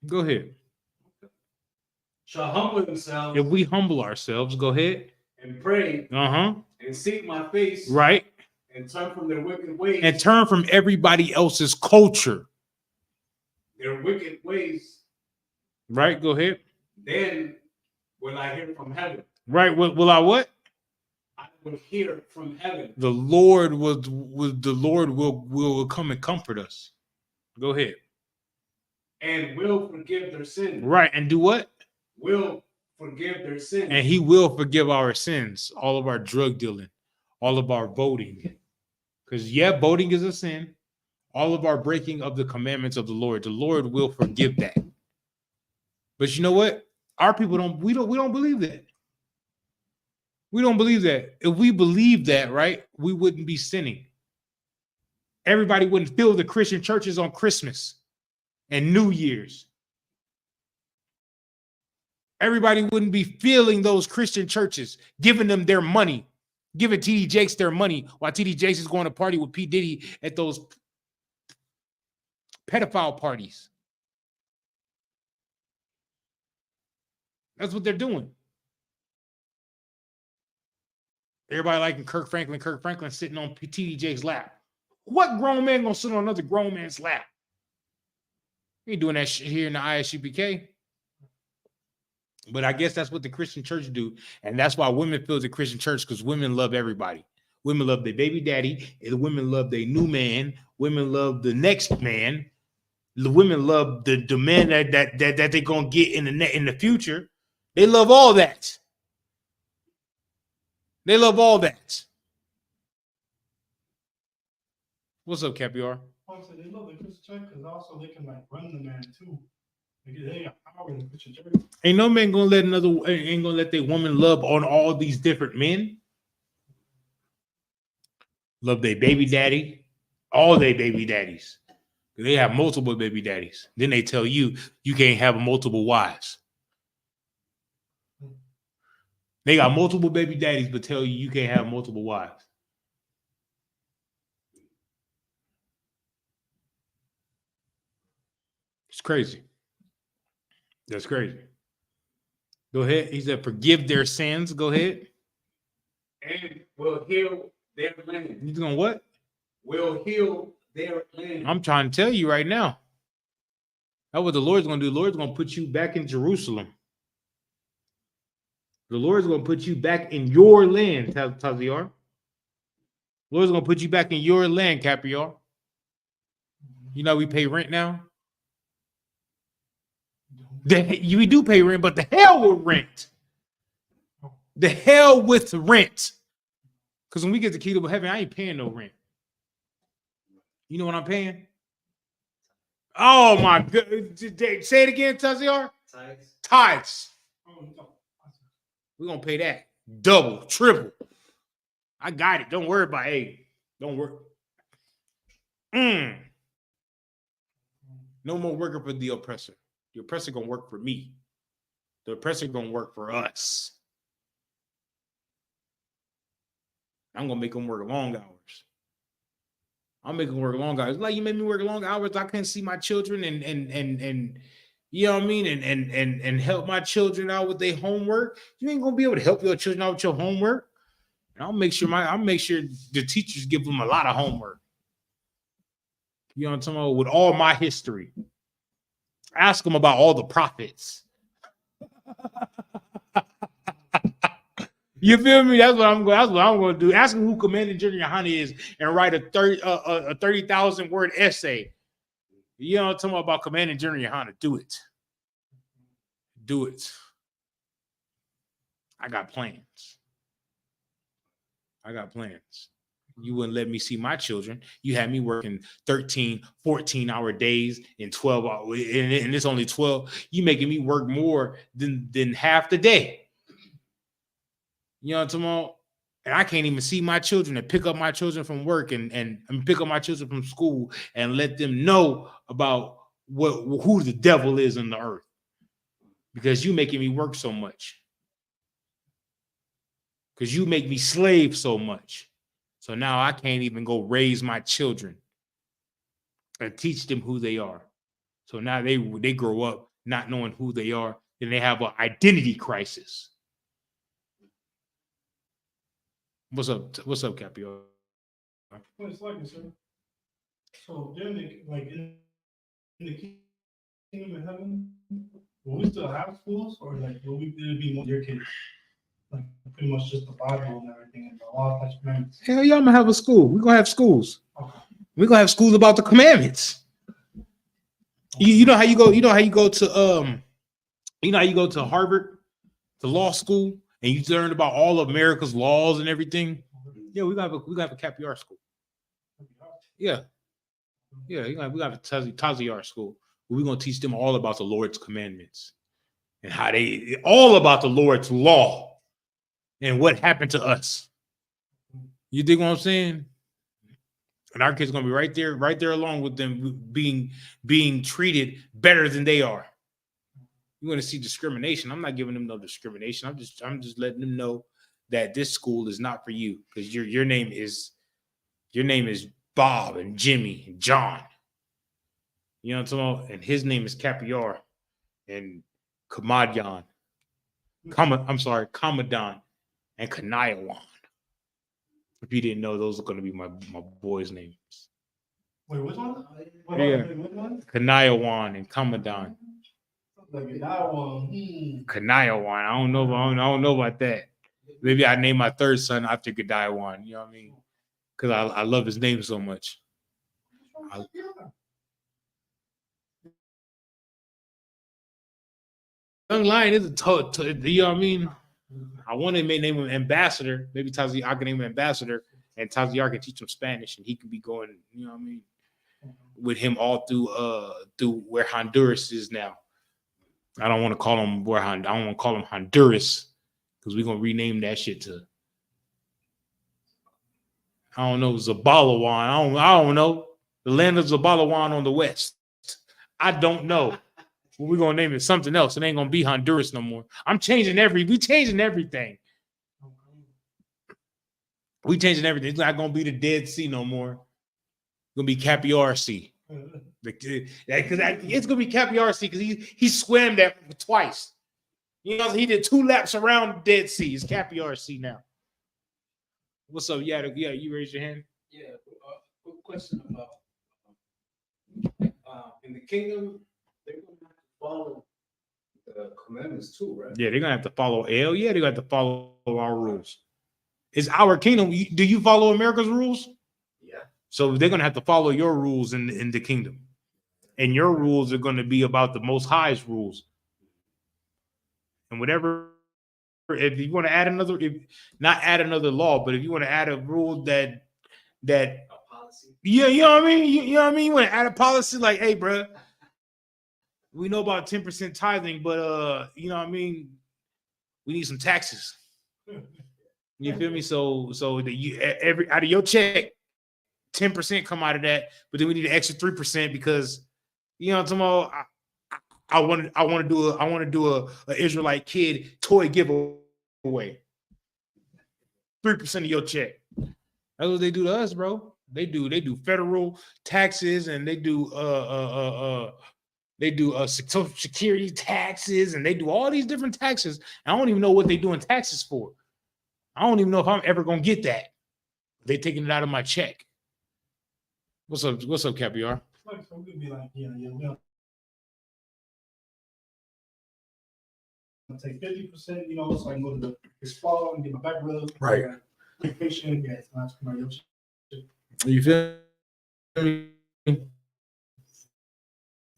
Go ahead. Shall humble themselves. If we humble ourselves, go ahead. And pray. And seek my face. Right. And turn from their wicked ways. And turn from everybody else's culture. Their wicked ways. Right. Go ahead. Then will I hear from heaven. Right. Will I what? I will hear from heaven. The Lord will come and comfort us. Go ahead. And will forgive their sins. Right. And do what? Will forgive their sins. And he will forgive our sins, all of our drug dealing, all of our voting. Because voting is a sin. All of our breaking of the commandments of the Lord will forgive that. But you know what? Our people don't believe that. We don't believe that. If we believe that, right, we wouldn't be sinning. Everybody wouldn't fill the Christian churches on Christmas and New Year's. Everybody wouldn't be filling those Christian churches, giving them their money, giving TD Jakes their money while TD Jakes is going to party with P. Diddy at those pedophile parties. That's what they're doing. Everybody liking Kirk Franklin sitting on TD Jakes' lap. What grown man gonna sit on another grown man's lap? We ain't doing that shit here in the ISUPK. But I guess that's what the Christian church do. And that's why women fill the Christian church, because women love everybody. Women love their baby daddy. And the women love their new man. Women love the next man. The women love the man that they're going to get in the future. They love all that. They love all that. What's up, Capiar? Also, they love the Christian church because also they can like run the man too. They got power in the Christian church. Ain't no man ain't gonna let their woman love on all these different men. Love their baby daddy, all their baby daddies. They have multiple baby daddies. Then they tell you can't have multiple wives. They got multiple baby daddies, but tell you can't have multiple wives. It's crazy. That's crazy. Go ahead. He said, forgive their sins. Go ahead. And will heal their land. He's going what? Will heal their land. I'm trying to tell you right now. That's what the Lord's going to do. The Lord's going to put you back in Jerusalem. The Lord's going to put you back in your land, Taziar. The Lord's going to put you back in your land, Capriar. You know we pay rent now? We do pay rent, but the hell with rent. The hell with rent. Because when we get the kingdom of heaven, I ain't paying no rent. You know what I'm paying? Oh my God. Say it again, Taziar. Tithes. We're going to pay that. Double, triple. I got it. Don't worry about it. Don't worry. No more working for the oppressor. The oppressor gonna work for me. The oppressor gonna work for us. I'm gonna make them work long hours. I'm making them work long hours. Like you made me work long hours. I can't see my children and you know what I mean, and help my children out with their homework. You ain't gonna be able to help your children out with your homework. And I'll make sure the teachers give them a lot of homework. You know what I'm talking about? With all my history. Ask them about all the prophets. You feel me? That's what I'm going to do. Ask them who Commander General Yohani is and write a 30,000 word essay You know, talking about commanding General Yohana, do it. Do it. I got plans. I got plans. You wouldn't let me see my children. You had me working 13, 14-hour days in 12 hours, and it's only 12. You making me work more than half the day. You know what I'm talking about? And I can't even see my children and pick up my children from work and pick up my children from school and let them know about who the devil is on the earth. Because you making me work so much. Because you make me slave so much. So now I can't even go raise my children and teach them who they are. So now they grow up not knowing who they are. Then they have an identity crisis. What's up, Capio? Well, it's like it, sir. So then, in the kingdom of heaven, will we still have schools, or like will we be more your kids? Like pretty much just the Bible and everything, and a lot of commandments. Hell yeah, I'm gonna have a school. We're gonna have schools. Okay. We're gonna have schools about the commandments. You know how you go to Harvard, to law school, and you learn about all of America's laws and everything. Yeah, we gotta have a CapR school. Yeah. We got a Taziar school. We're gonna teach them all about the Lord's commandments and how all about the Lord's law and what happened to us. You dig what I'm saying? And our kids are gonna be right there along with them being treated better than they are. You want to see discrimination? I'm not giving them no discrimination. I'm just letting them know that this school is not for you because your name is Bob and Jimmy and John. You know what I'm talking about? And his name is Capiar and Kamadyan. Kamadan and Kanayawan. If you didn't know, those are going to be my boys' names. Wait, which one? Which one? Kanayawan and Kamadan. Kanayawan. I don't know about that. Maybe I name my third son after Gadayawan. You know what I mean? Because I love his name so much. Young Lion is you know what I mean? I want to name him ambassador. Maybe Taziar, I can name him ambassador, and Taziar can teach him Spanish, and he can be going, you know what I mean, with him all through where Honduras is now. I don't want to call him I don't want to call him Honduras because we're gonna rename that shit to I don't know, Zabalawan. I don't know. The land of Zabalawan on the west. I don't know. We're gonna name it something else. It ain't gonna be Honduras no more. We changing everything. We changing everything. It's not gonna be the Dead Sea no more. It's gonna be Capiar Sea. It's gonna be Capiar Sea because he swam that twice. You know, he did 2 laps around the Dead Sea. It's Capiar Sea now. What's up? Yeah, you raised your hand. Yeah, quick question about in the kingdom, they're gonna have to follow the commandments too, right? Yeah, they're gonna have to follow L. Yeah, they're gonna have to follow our rules. It's our kingdom. Do you follow America's rules? Yeah. So they're gonna have to follow your rules in the kingdom, and your rules are gonna be about the Most High's rules, and whatever. If you want to add not add another law, but if you want to add a rule that a policy. Yeah, you know what I mean? You know what I mean? You want to add a policy like, hey, bro, we know about 10% tithing, but you know what I mean? We need some taxes. You feel me? So that you every out of your check, 10% come out of that, but then we need an extra 3% because you know tomorrow I want to do a Israelite kid toy giveaway. 3% of your check. That's what they do to us, bro. They do federal taxes and they do social security taxes and they do all these different taxes. I don't even know what they doing taxes for. I don't even know if I'm ever gonna get that. They taking it out of my check. What's up, Capiar? Like, so we could be like, yeah, we'll take 50%, you know, so I can go to the spa and get my back rubbed. Right. Vacation, yeah, it's not too much. You feel me?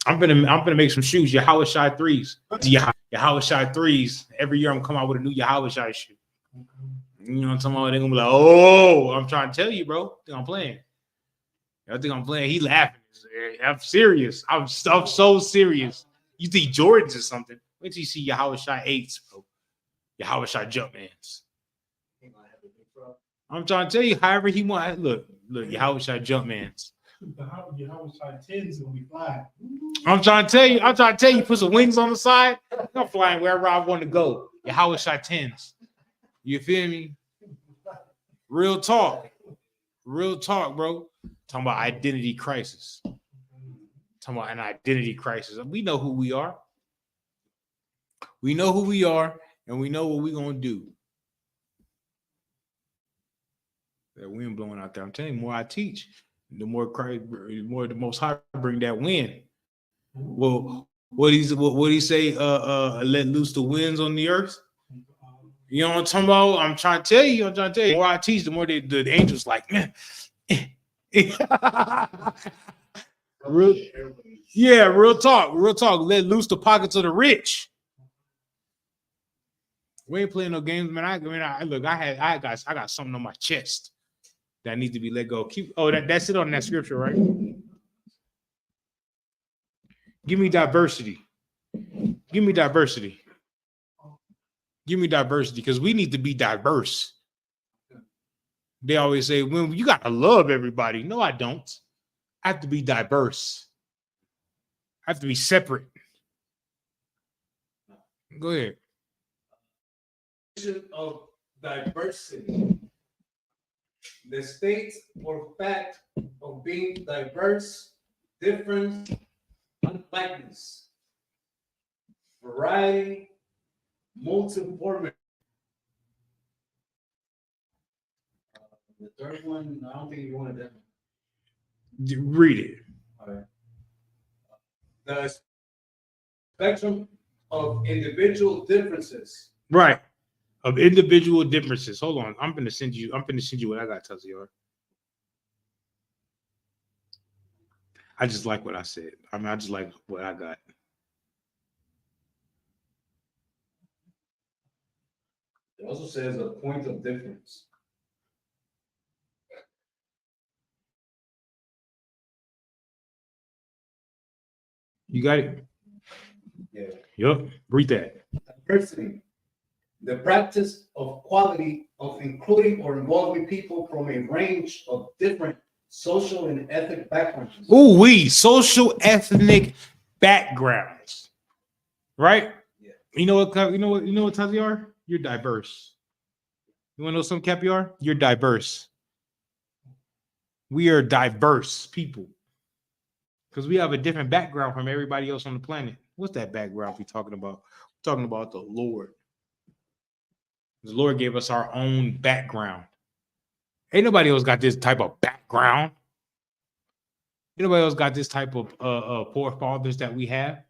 I'm gonna make some shoes. Yahweh Shai threes. Yahweh Shai threes. Every year I'm gonna come out with a new Yahweh Shai shoe. You know what I'm talking about? They're gonna be like, oh, I'm trying to tell you, bro. I think I'm playing. I think I'm playing. He laughing. I'm serious. I'm so serious. You think Jordan's or something? Wait till you see Yahweh Shai 8s, bro. Yahweh Shai Jumpmans. I'm trying to tell you, however he want. Look, Yahweh Shai Jumpmans. Yahweh Shai 10s gonna be flying. I'm trying to tell you, put some wings on the side. I'm flying wherever I want to go. Yahweh Shai 10s. You feel me? Real talk, bro. Talking about identity crisis. Talking about an identity crisis. We know who we are. We know who we are, and we know what we're gonna do. That wind blowing out there. I'm telling you, the more I teach, the more the Most High bring that wind. Well, what he say? Let loose the winds on the earth. You know what I'm talking about? I'm trying to tell you. The more I teach, the more the angels like, man. Real talk. Let loose the pockets of the rich. We ain't playing no games, man. I got something on my chest that needs to be let go. That's it on that scripture, right? Give me diversity, because we need to be diverse. They always say, "When you gotta love everybody." No, I don't. I have to be diverse. I have to be separate. Go ahead. Of diversity, the state or fact of being diverse, different, unlikeness, variety, multiformity. The third one, I don't think you wanted that. Read it. All right. The spectrum of individual differences. Right. Of individual differences. Hold on. I'm gonna send you what I got, Taziar. I just like what I said. I just like what I got. It also says a point of difference. You got it? Yeah. Yep. Read that. Diversity. The practice of quality of including or involving people from a range of different social and ethnic backgrounds. Social ethnic backgrounds. Right? Yeah. You know what, Taziar? You're diverse. You want to know something, Capiar? You're diverse. We are diverse people. Because we have a different background from everybody else on the planet. What's that background we talking about? We're talking about the Lord. The Lord gave us our own background. Ain't nobody else got this type of background. Ain't nobody else got this type of forefathers that we have.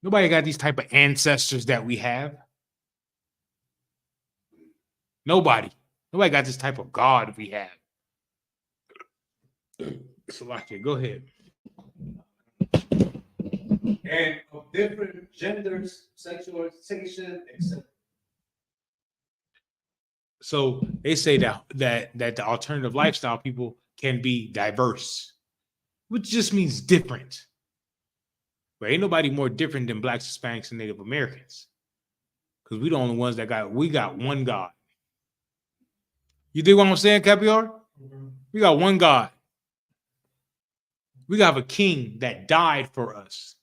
Nobody got these type of ancestors that we have. Nobody got this type of God we have. Salakia, go ahead. And of different genders, sexual orientation, etc. So they say that the alternative lifestyle people can be diverse, which just means different. But ain't nobody more different than Blacks, Hispanics, and Native Americans. Because we the only ones that got one God. You dig what I'm saying, Capiar? Mm-hmm. We got one God. We got a king that died for us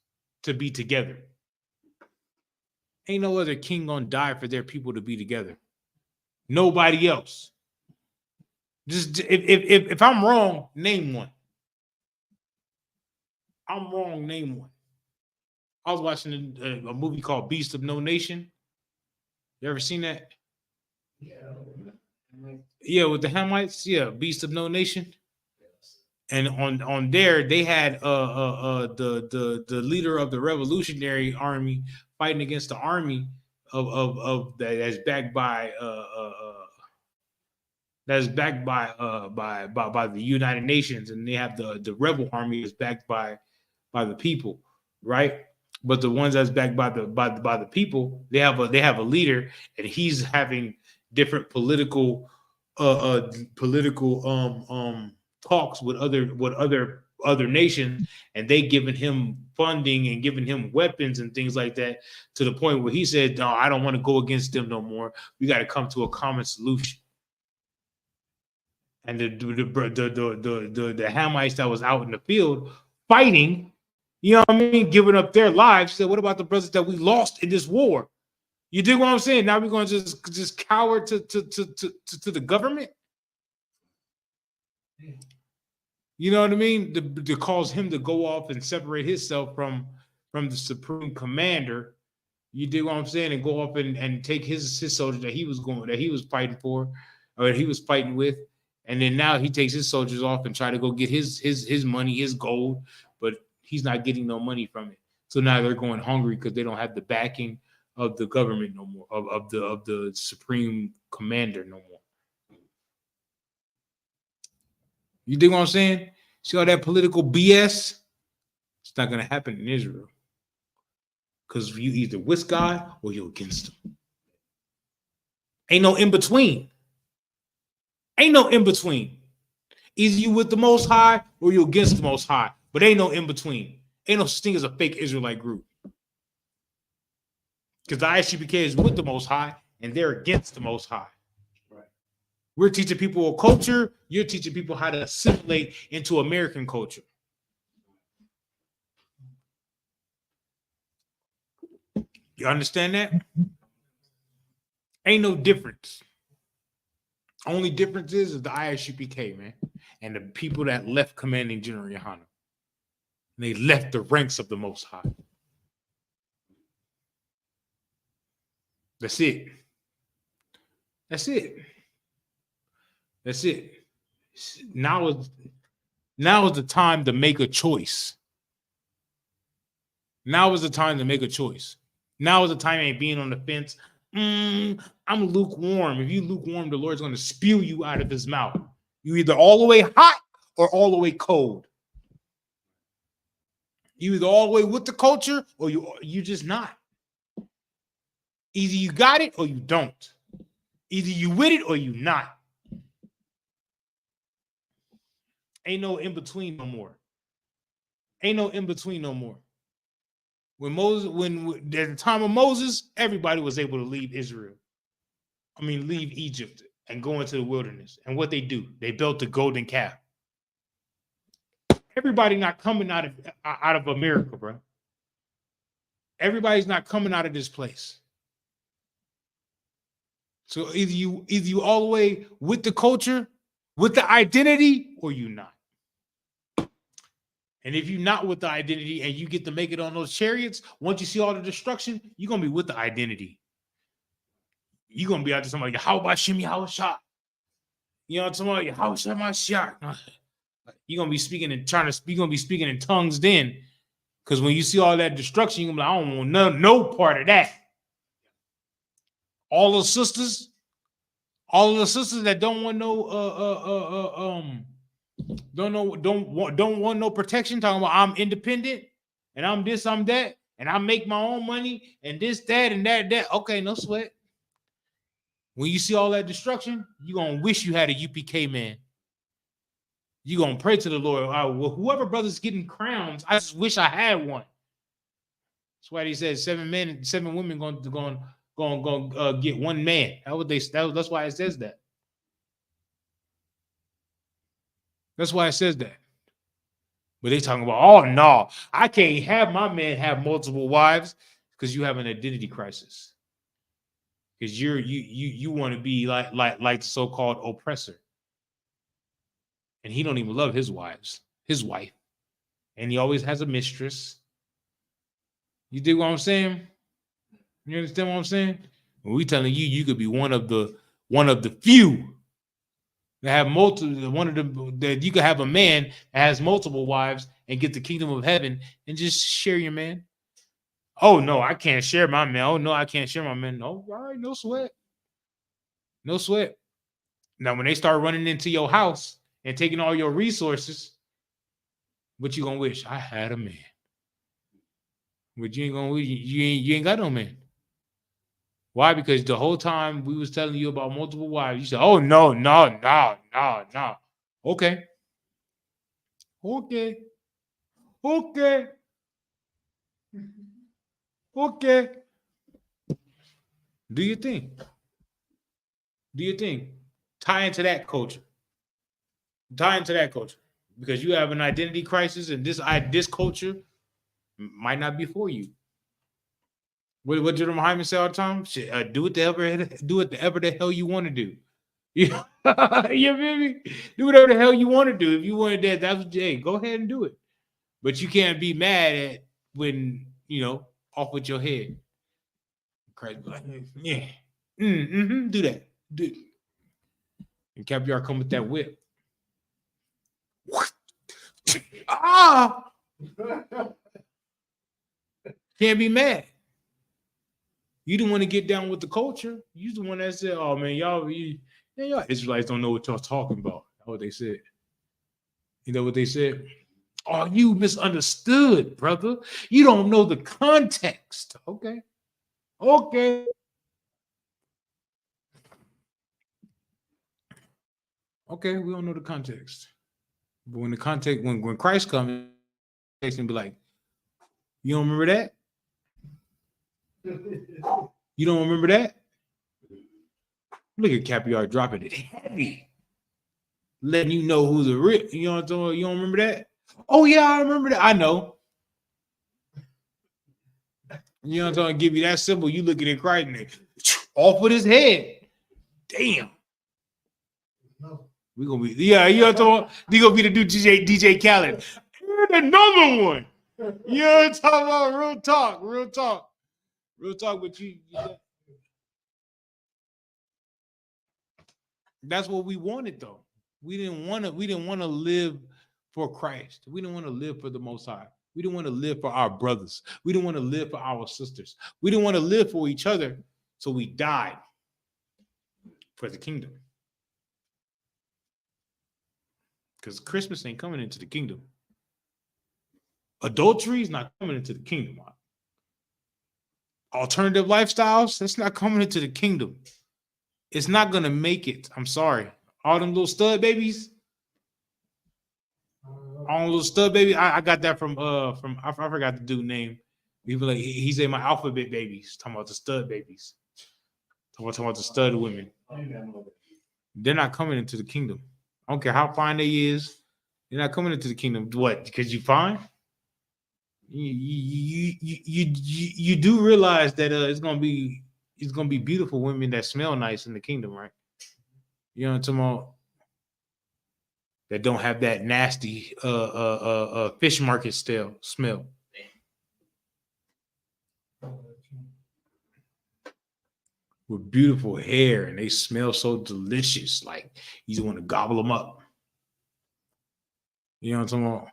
to be together. Ain't no other king gonna die for their people to be together. Nobody else. Just if I'm wrong, name one. I'm wrong, name one. I was watching a movie called Beast of No Nation. You ever seen that? Yeah, with the Hamites. Yeah, Beast of No Nation. And on there, they had the leader of the Revolutionary Army fighting against the army of that's backed by the United Nations, and they have the rebel army is backed by the people. right? But the ones that's backed by the people, they have a leader, and he's having different political talks with other nations, and they giving him funding and giving him weapons and things like that, to the point where he said, no, I don't want to go against them no more. We got to come to a common solution. And the Hamites that was out in the field fighting, you know what I mean, giving up their lives, said, what about the brothers that we lost in this war? You dig what I'm saying? Now we're going to just cower to the government. You know what I mean? To cause him to go off and separate himself from the supreme commander. You dig what I'm saying? And go up and take his soldiers that he was fighting for, or he was fighting with. And then now he takes his soldiers off and try to go get his money, his gold, but he's not getting no money from it. So now they're going hungry because they don't have the backing of the government no more, of the supreme commander no more. You dig what I'm saying? See all that political BS? It's not going to happen in Israel. Because you either with God or you're against him. Ain't no in between. Ain't no in between. Either you with the Most High or you against the Most High. But ain't no in between. Ain't no such thing as a fake Israelite group. Because the Isupk is with the Most High and they're against the Most High. Right. We're teaching people a culture. You're teaching people how to assimilate into American culture. You understand that? Ain't no difference. Only difference is the Isupk, man, and the people that left Commanding General Yohanan. They left the ranks of the Most High. That's it. That's it. That's it. Now is the time to make a choice. Now is the time to make a choice. Now is the time ain't being on the fence. I'm lukewarm. If you lukewarm, the Lord's going to spew you out of his mouth. You either all the way hot or all the way cold. You either all the way with the culture or you just not. Either you got it or you don't. Either you with it or you not. Ain't no in between no more. Ain't no in between no more. When at the time of Moses, everybody was able to leave leave Egypt and go into the wilderness. And what they do, they built the golden calf. Everybody not coming out of America, bro. Everybody's not coming out of this place. So either you all the way with the culture, with the identity, or you not. And if you're not with the identity and you get to make it on those chariots, once you see all the destruction, you're going to be with the identity. You're going to be out to somebody, how about Shimmy, how shot? You know, somebody, how shot my shot? You're going to be speaking in tongues then. Because when you see all that destruction, you're going to be like, I don't want no part of that. All the sisters that don't want don't want no protection, talking about I'm independent and I'm this, I'm that, and I make my own money and this, that, and that. Okay, no sweat. When you see all that destruction, you're gonna wish you had a UPK man. You're gonna pray to the Lord. Well, whoever brother's getting crowns, I just wish I had one. That's why he said 7 men and 7 women going get one man. That's why it says that. That's why it says that. But they talking about, oh no, I can't have my man have multiple wives because you have an identity crisis. Because you want to be like the so-called oppressor. And he don't even love his wife. And he always has a mistress. You dig what I'm saying? You understand what I'm saying? When we telling you could be one of the few that have multiple, that you could have a man that has multiple wives and get the kingdom of heaven and just share your man. Oh no, I can't share my man. Oh no, I can't share my man. No, all right, no sweat. No sweat. Now, when they start running into your house and taking all your resources, what you gonna wish? I had a man. But you ain't got no man. Why? Because the whole time we was telling you about multiple wives, you said, "Oh no, no, no, no, no." Okay, okay, okay, okay. Do you think? Do you think? Tie into that culture. Tie into that culture because you have an identity crisis, and this culture might not be for you. What Jerome Hyman say all the time? Shit, do whatever the hell you want to do. You, you feel me? Do whatever the hell you want to do. If you want that, that's what. Hey, go ahead and do it. But you can't be mad at when off with your head. Christ, like, yeah, do that. Do. And Caviar come with that whip. Ah, can't be mad. You didn't want to get down with the culture. You the one that said, "Oh man, y'all Israelites don't know what y'all talking about." That's what they said. You know what they said? Oh, you misunderstood, brother. You don't know the context. Okay. Okay. Okay, we don't know the context. But when the context, when Christ comes, and be like, you don't remember that? You don't remember that? Look at Caviar dropping it heavy. Letting you know who's the real. You know what I'm talking about? You don't remember that? Oh, yeah, I remember that. I know. You know what I'm talking about? Give you that symbol. You look at it right and off with his head. Damn. We're gonna be, yeah, you know what I'm talking about? They gonna be the dude DJ Khaled. And another one. You know what I'm talking about? Real talk. Real talk, but you that's what we wanted though. We didn't want to live for Christ. We didn't want to live for the Most High. We didn't want to live for our brothers. We didn't want to live for our sisters. We didn't want to live for each other. So we died for the kingdom. Because Christmas ain't coming into the kingdom. Adultery is not coming into the kingdom. Alternative lifestyles, that's not coming into the kingdom. It's not going to make it. I'm sorry. All them little stud babies. All little stud baby. I got that from I forgot the dude name. People like he said my alphabet babies. Talking about the stud babies. Talking about the stud women. They're not coming into the kingdom. I don't care how fine they is. They're not coming into the kingdom. What? Because you fine? You do realize that it's gonna be beautiful women that smell nice in the kingdom, right? You know what I'm talking about? That don't have that nasty fish market smell. With beautiful hair and they smell so delicious, like you just want to gobble them up. You know what I'm talking about?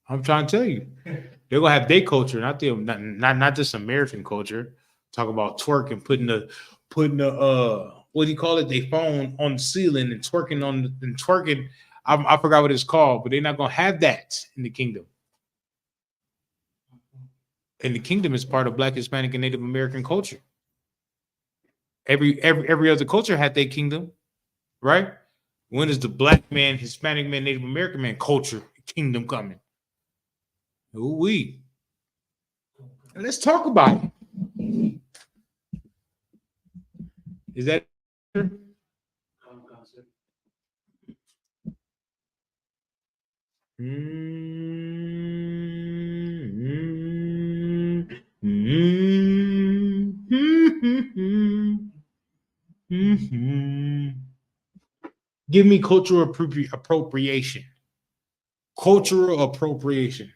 I'm trying to tell you, they're gonna have their culture, not this American culture. Talk about twerking, putting the what do you call it? They phone on the ceiling and twerking. I forgot what it's called, but they're not gonna have that in the kingdom. And the kingdom is part of Black, Hispanic, and Native American culture. Every other culture had their kingdom, right? When is the Black man, Hispanic man, Native American man culture kingdom coming? Ooh-wee. Let's talk about it. Is that Give me cultural appropriation. Cultural appropriation.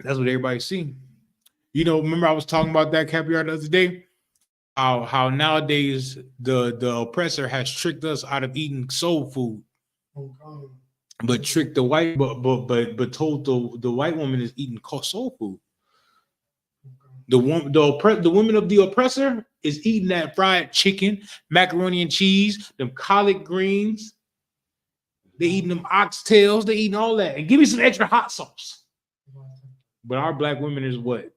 That's what everybody's seeing. You know, remember I was talking about that Caviar the other day? How nowadays the oppressor has tricked us out of eating soul food, but tricked the white, but told the white woman is eating soul food. The woman of the oppressor is eating that fried chicken, macaroni and cheese, them collard greens. They eating them oxtails. They eating all that. And give me some extra hot sauce. But our black women is what?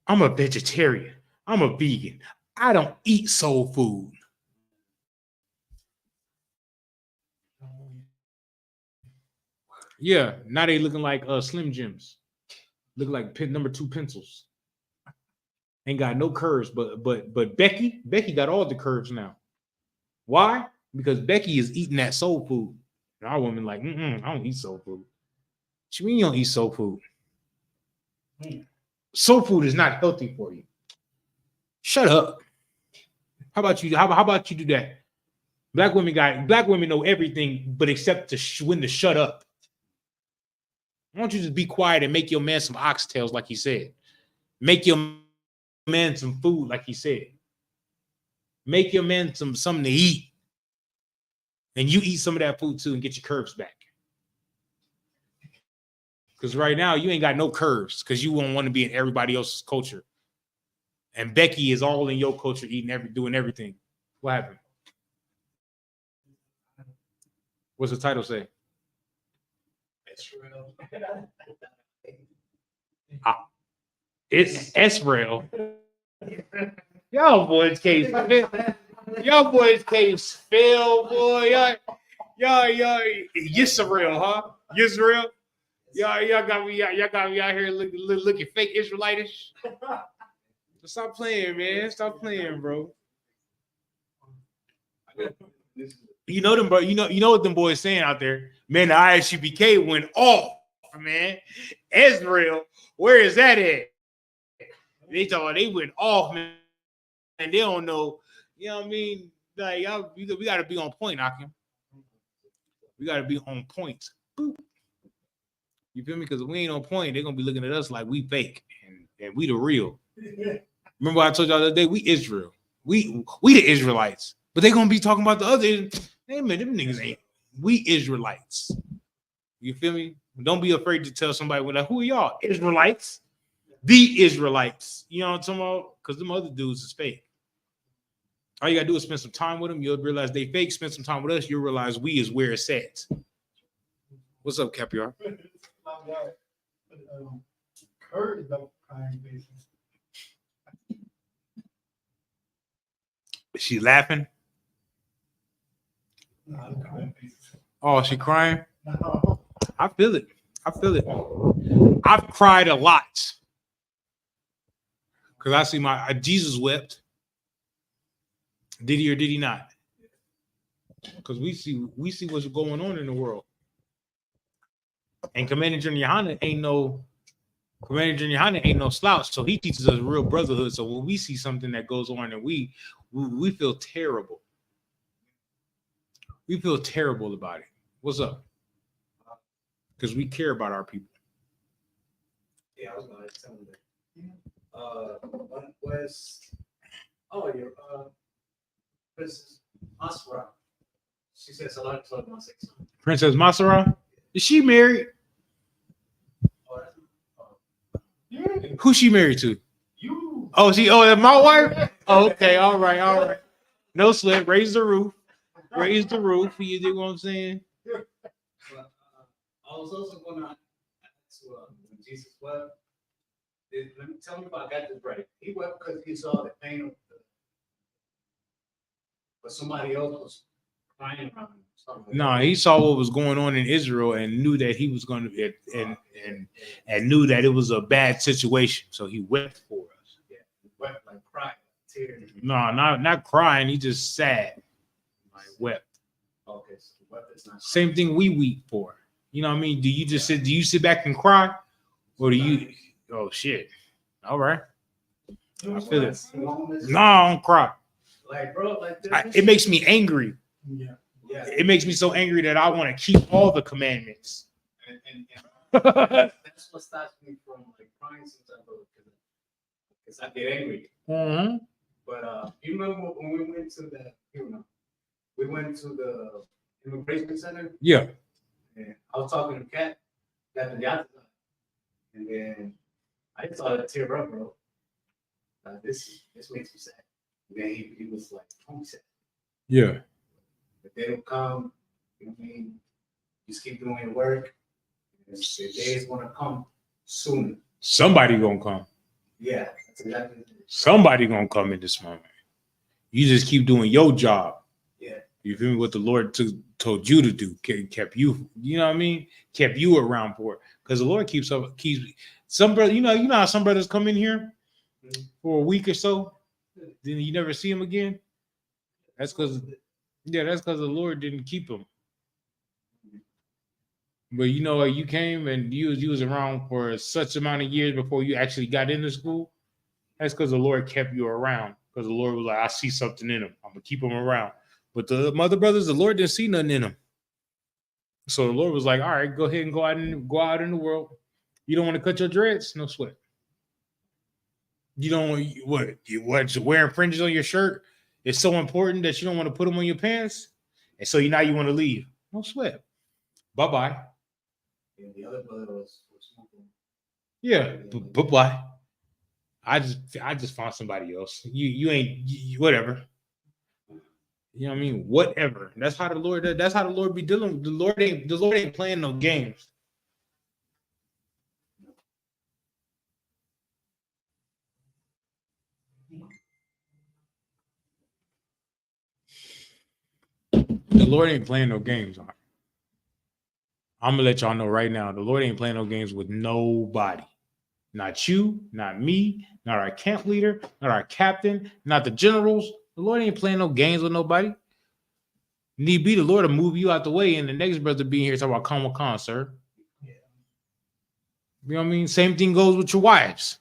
I'm a vegetarian. I'm a vegan. I don't eat soul food. Yeah, now they looking like Slim Jims. Look like number 2 pencils. Ain't got no curves, but Becky got all the curves now. Why? Because Becky is eating that soul food. And our woman like, I don't eat soul food. What you mean you don't eat soul food? Soul food is not healthy for you. Shut up. How about you? How about you do that? Black women know everything, but except when to shut up. Why don't you just be quiet and make your man some oxtails, like he said? Make your man some food, like he said. Make your man something to eat. And you eat some of that food too and get your curves back. Because right now you ain't got no curves because you won't want to be in everybody else's culture. And Becky is all in your culture, doing everything. What happened? What's the title say? It's SRAEL. Y'all boys can't spell. Y'all boys can't spell, boy. Y'all, Yisrael, huh? Yisrael. Y'all got me out here looking fake Israelitish. Stop playing, man. Stop playing, bro. You know them, bro. You know what them boys saying out there. Man, the ISUPK went off, man. Israel, where is that at? They went off, man. And they don't know, you know what I mean? Like, we gotta be on point, Akim. We gotta be on point. Boop. You feel me? Because if we ain't on point, they're gonna be looking at us like we fake and we the real. Remember I told y'all the other day, we Israel. We the Israelites. But they're gonna be talking about the other. Hey man, them niggas ain't. We Israelites. You feel me? Don't be afraid to tell somebody, well, like, who are y'all? Israelites. The Israelites. You know what I'm talking about? Because them other dudes is fake. All you gotta do is spend some time with them. You'll realize they fake. Spend some time with us. You'll realize we is where it's at. What's up, Capiar? Is she laughing? Oh, she crying? I feel it. I've cried a lot. Because I see my Jesus wept. Did he or did he not? Because we see what's going on in the world. And Commander General Yohana ain't no slouch. So he teaches us real brotherhood. So when we see something that goes on and we feel terrible. We feel terrible about it. What's up? Because we care about our people. Yeah, I was gonna tell him that. One was your Princess Masra. She says a lot of my sex. Princess Masra? Is she married? Who's she married to? You. Oh, that's my wife? Oh, okay, all right. No sweat. Raise the roof. You dig what I'm saying? But, I was also gonna ask when Jesus wept. Tell me if I got this right. He wept because he saw the pain of but somebody else was crying around him. No, he saw what was going on in Israel and knew that he was going to and knew that it was a bad situation. So he wept for us. Yeah, he wept like crying, tears. No, not crying. He just sad. Like wept. Okay, so wept is not same thing we weep for. You know what I mean? Do you sit back and cry? Or do you oh shit. All right. I feel it. No, I don't cry. Like, bro, like it makes me angry. Yeah. It makes me so angry that I want to keep all the commandments. And that's what stops me from like crying sometimes because I get angry. Mm-hmm. But you remember when we went to the immigration center? Yeah. And I was talking to Kat, and then I saw that tear up, bro. This makes me sad. And then he was like, "Don't be sad." Yeah. If they don't come, you know what I mean? just keep doing your work. The day is gonna come soon. Somebody gonna come. Yeah, that's exactly. Somebody gonna come in this moment. You just keep doing your job. Yeah. You feel me? What the Lord told you to do, kept you. You know what I mean? Kept you around for it, because the Lord keeps some brother. You know how some brothers come in here for a week or so, then you never see them again. That's because the Lord didn't keep them. But you know, you came and you was around for such amount of years before you actually got into school. That's because the Lord kept you around. Because the Lord was like, I see something in him. I'm gonna keep him around. But the mother brothers, the Lord didn't see nothing in them. So the Lord was like, all right, go ahead and go out in the world. You don't want to cut your dreads? No sweat. You don't what wearing fringes on your shirt is so important that you don't want to put them on your pants, and so now you want to leave. No sweat. Bye-bye. Yeah, the other brother was smoking. Yeah, bye-bye. I just found somebody else. You ain't whatever. You know what I mean? Whatever. That's how the Lord be dealing. The Lord ain't playing no games. The Lord ain't playing no games. I'm gonna let y'all know right now. The Lord ain't playing no games with nobody. Not you, not me, not our camp leader, not our captain, not the generals. The Lord ain't playing no games with nobody. Need be the Lord to move you out the way, and the next brother being here talking about con, sir. Yeah. You know what I mean? Same thing goes with your wives.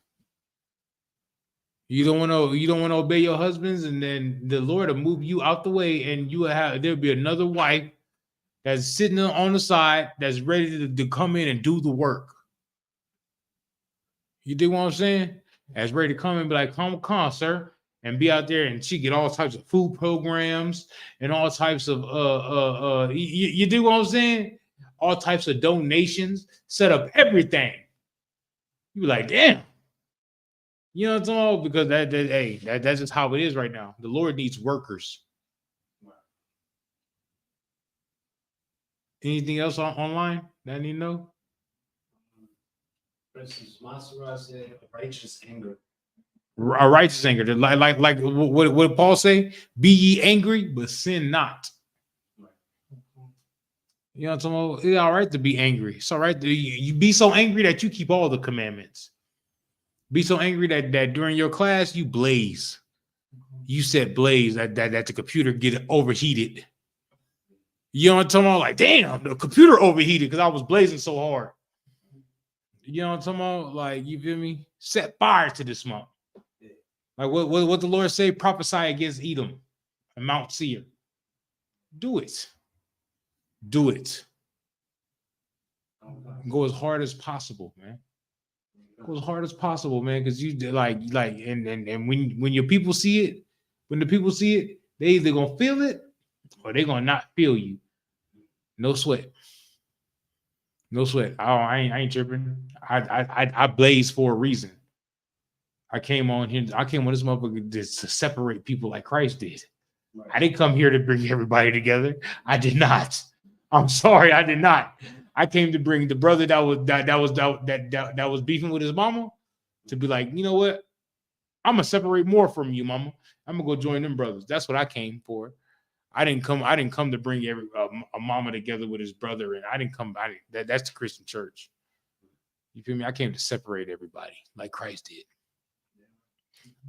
You don't want to obey your husbands, and then the Lord will move you out the way, and there'll be another wife that's sitting on the side that's ready to come in and do the work. You dig what I'm saying? That's ready to come and be like, come, sir, and be out there, and she get all types of food programs and all types of you dig what I'm saying? All types of donations, set up everything. You be like, damn. You know what I'm talking about? Because that's just how it is right now. The Lord needs workers. Anything else online that I need to know? For instance, Masura said righteous anger. A righteous anger. Like what Paul say? Be ye angry, but sin not. You know what I'm talking about? It's all right to be angry. It's all right to you be so angry that you keep all the commandments. Be so angry that during your class you blaze. You said blaze that the computer get overheated. You know what I'm talking about? Like, damn, the computer overheated because I was blazing so hard. You know what I'm talking about? Like, you feel me? Set fire to this month. Like what the Lord say? Prophesy against Edom and Mount Seir. Do it. Do it. Go as hard as possible, man. Go as hard as possible, man. Because you like and when your people see it, when the people see it, they either gonna feel it or they gonna not feel you. No sweat. No sweat. I ain't tripping. I blaze for a reason. I came on here. I came on this motherfucker to separate people like Christ did. Right. I didn't come here to bring everybody together. I did not. I'm sorry, I did not. I came to bring the brother that was beefing with his mama to be like, you know what? I'm gonna separate more from you, mama. I'm gonna go join them brothers. That's what I came for. I didn't come to bring a mama together with his brother, and I didn't come. That's the Christian church. You feel me? I came to separate everybody like Christ did.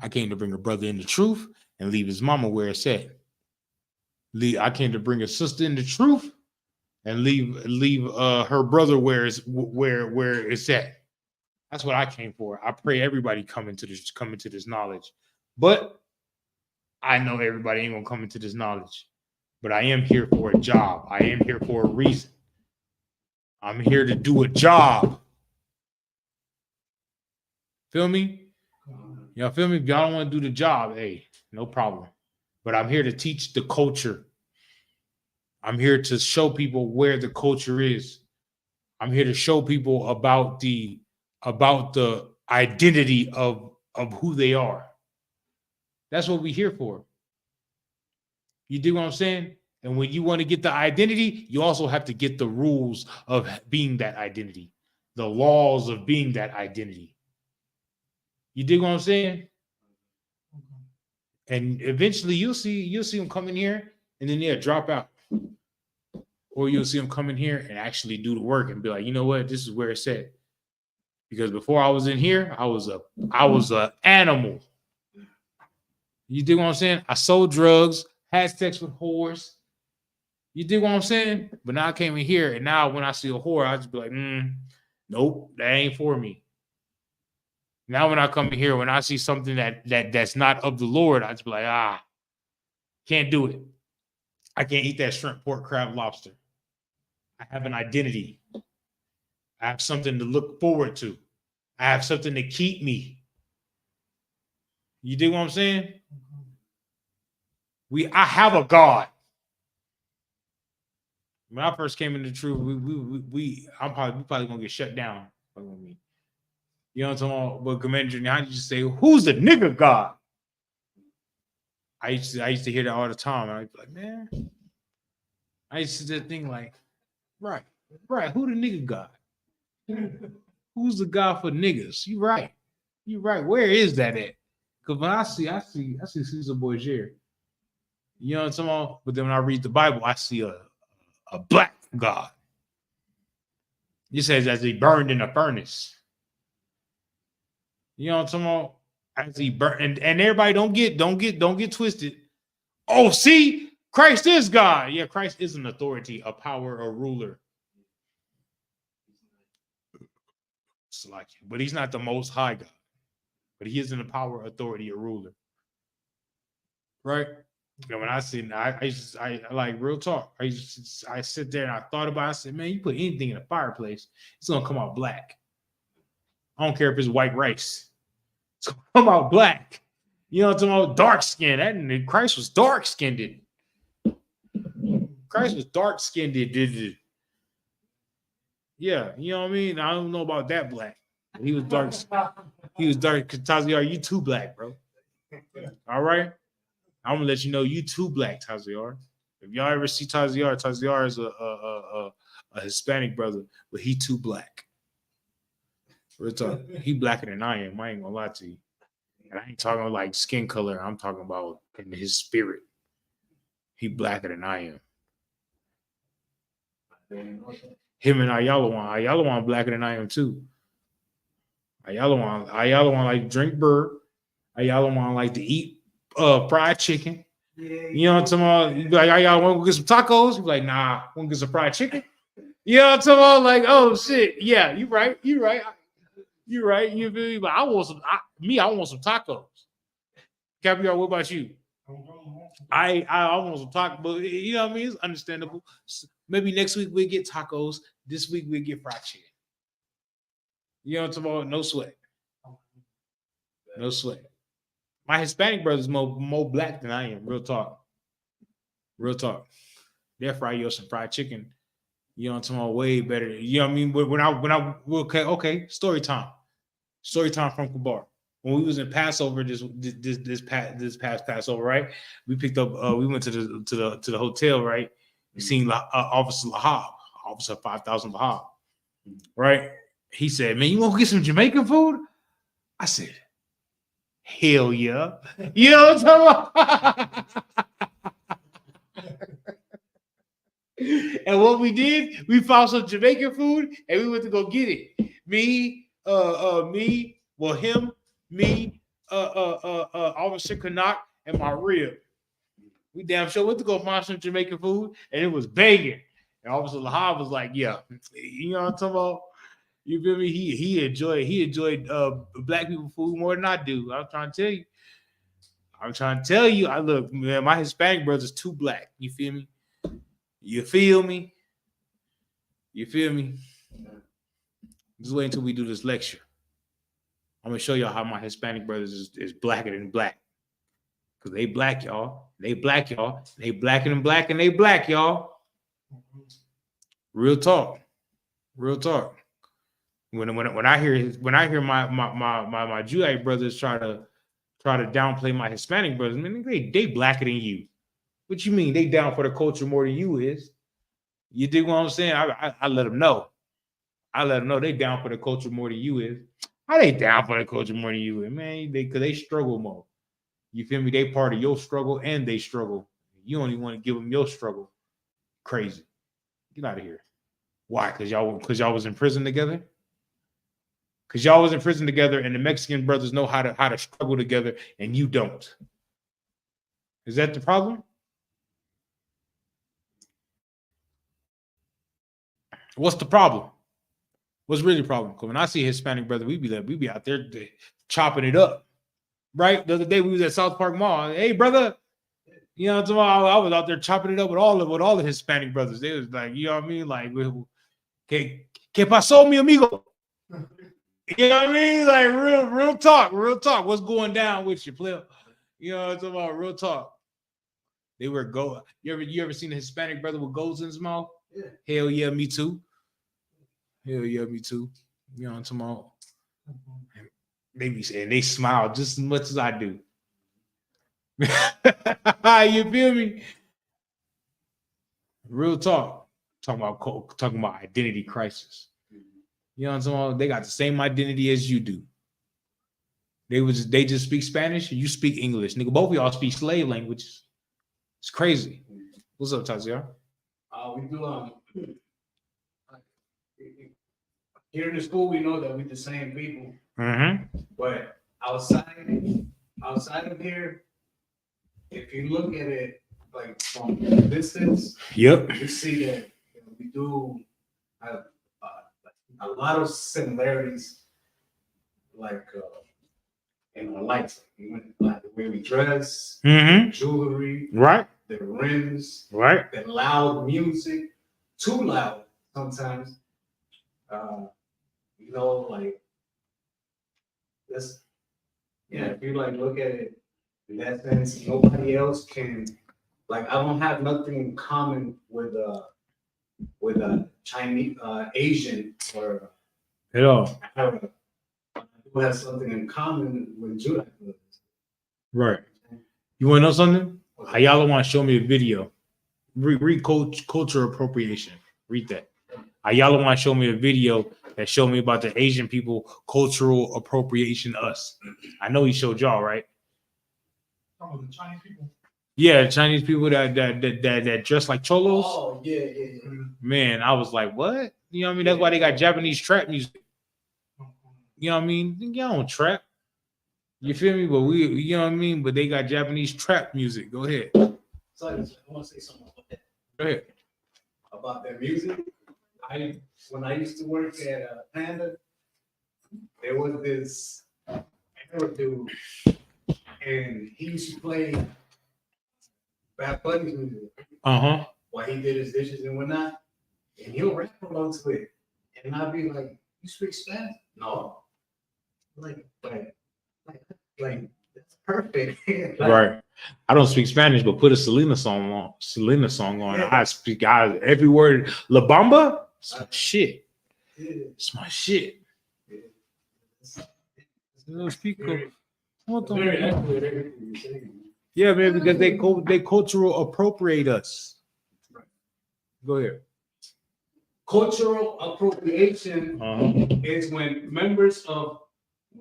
I came to bring a brother in the truth and leave his mama where it's at. I came to bring a sister in the truth and leave her brother where it's at. That's what I came for. I pray everybody come into this knowledge, but I know everybody ain't gonna come into this knowledge. But I am here for a job. I am here for a reason. I'm here to do a job. Feel me? Y'all feel me? If y'all don't want to do the job, hey, no problem. But I'm here to teach the culture. I'm here to show people where the culture is. I'm here to show people about the identity of who they are. That's what we're here for. You dig what I'm saying? And when you want to get the identity, you also have to get the rules of being that identity, the laws of being that identity. You dig what I'm saying? And eventually you'll see them come in here and then they'll drop out. Or you'll see them come in here and actually do the work and be like, you know what, this is where it's at. Because before I was in here, I was a animal. You dig what I'm saying? I sold drugs, had sex with whores. You dig what I'm saying? But now I came in here, and now when I see a whore, I just be like, nope, that ain't for me. Now when I come in here, when I see something that's not of the Lord, I just be like, can't do it. I can't eat that shrimp, pork, crab, lobster. I have an identity. I have something to look forward to. I have something to keep me. You dig what I'm saying? I have a God. When I first came into the truth, we probably gonna get shut down. You know what I'm talking about? But Commander, how did you say, who's the nigga God? I used to hear that all the time. And I'd be like, man, I used to think like, right, who the nigga God? Who's the God for niggas? You right. Where is that at? Because when I see Caesar Borgia. You know what I'm talking about? But then when I read the Bible, I see a black God. It says as he burned in a furnace. You know what I'm talking about? As he burned, and everybody don't get twisted. Oh, see, Christ is God. Yeah, Christ is an authority, a power, a ruler. It's like, but he's not the most high God. But he is in a power, authority, a ruler. Right? And when I see, I like real talk. I sit there and I thought about it. I said, man, you put anything in a fireplace, it's gonna come out black. I don't care if it's white rice. It's gonna come out black. You know what I'm talking about? Dark skin. And Christ was dark skinned. Christ was dark skinned. Yeah, you know what I mean? I don't know about that black. He was dark. He was dark. Taziar, you too black, bro. All right? I'm gonna let you know you too black, Taziar. If y'all ever see Taziar is a Hispanic brother, but he too black. Real talk. He blacker than I am. I ain't gonna lie to you. And I ain't talking like skin color. I'm talking about in his spirit. He blacker than I am. Him and Ayalawan blacker than I am too. Ayalawan like to drink bird. Ayalawan like to eat fried chicken. Yeah, you know what I'm talking about? You be like, y'all want to get some tacos? You be like, nah, want to get some fried chicken? You know what I'm talking about? Like, oh shit, yeah, you right. You feel me? But I want some tacos. Caviar, what about you? I want some tacos, but you know what I mean? It's understandable. Maybe next week we'll get tacos. This week we'll get fried chicken. You know what I'm talking about? No sweat. No sweat. My Hispanic brother's more black than I am. Real talk. They'll fry you up some fried chicken. You know what I'm talking about? Way better. You know what I mean? When I okay, story time. Story time from Kabar. When we was in Passover this past Passover, right? We picked up. We went to the hotel, right? We seen Officer Lahab, Officer 5,000 Lahab, right? He said, "Man, you want to get some Jamaican food?" I said, "Hell yeah!" You know what I'm talking about? And what we did, we found some Jamaican food and we went to go get it. Officer Canuck, and my rib. We damn sure went to go find some Jamaican food, and it was banging. And Officer Lahab was like, "Yeah, you know what I'm talking about? You feel me? He enjoyed black people food more than I do. I'm trying to tell you. I look, man, my Hispanic brother's too black. You feel me? Just wait until we do this lecture. I'm gonna show y'all how my Hispanic brothers is blacker than black. Cause they black, y'all. They blacker than black, and they black, y'all. Real talk. When I hear my Judite brothers try to downplay my Hispanic brothers, man, they blacker than you. What you mean? They down for the culture more than you is. You dig what I'm saying? I let them know. I let them know they down for the culture more than you is. How they down for the culture more than you is, man? Because they struggle more. You feel me? They part of your struggle and they struggle. You only want to give them your struggle. Crazy. Get out of here. Why? Because y'all was in prison together? Because y'all was in prison together and the Mexican brothers know how to struggle together and you don't. Is that the problem? What's the problem? What's really the problem? Because when I see a Hispanic brother, we be out there chopping it up. Right? The other day we was at South Park Mall. Hey, brother. You know, tomorrow I was out there chopping it up with all the Hispanic brothers. They was like, you know what I mean? Like, ¿Qué pasó, mi amigo? You know what I mean? Like real talk. What's going down with you, player? You know, it's about real talk. They were gold. You ever seen a Hispanic brother with golds in his mouth? Yeah. Hell yeah, me too. Hell yeah, me too. You know what I'm talking about? They be saying they smile just as much as I do. You feel me? Real talk. Talking about identity crisis. You know what I'm talking about? They got the same identity as you do. They just speak Spanish and you speak English. Nigga, both of y'all speak slave languages. It's crazy. What's up, Tazia? We do here in the school we know that we're the same people. Mm-hmm. But outside of here, if you look at it like from a distance, Yep. you see that we do have a lot of similarities, like in our lights, like the way we dress, Mm-hmm. jewelry, Right. the rims, Right. the loud music, too loud sometimes. You know, like that's if you like look at it in that sense, nobody else can. Like, I don't have nothing in common with a Chinese, Asian, or At all. Arab. Who has something in common with Judah. Right. You want to know something? Ayala want to show me a video. Read culture appropriation. Read that. Ayala want to show me a video that showed me about the Asian people cultural appropriation us. I know he showed y'all, right? Oh, the Chinese people. Yeah, Chinese people that dress like cholos. Oh, yeah. Man, I was like, what? You know what I mean? That's why they got Japanese trap music. You know what I mean? Y'all don't trap. You feel me? But you know what I mean? But they got Japanese trap music. Go ahead. So I want to say something about that. Go ahead. About their music. When I used to work at Panda, there was this Arab dude, and he used to play Bad Bunny's music Uh-huh. while he did his dishes and whatnot, and he'll rap along to it, and I'd be like, "You speak Spanish?" No. Like that's perfect. Like, Right. I don't speak Spanish, but put a Selena song on. Yeah. I speak every word. La Bamba? It's my shit. Yeah. It's my shit. Those people. What the Very fuck? accurate everything you're saying. Yeah, man, because they cultural appropriate us. Go ahead. Cultural appropriation Uh-huh. is when members of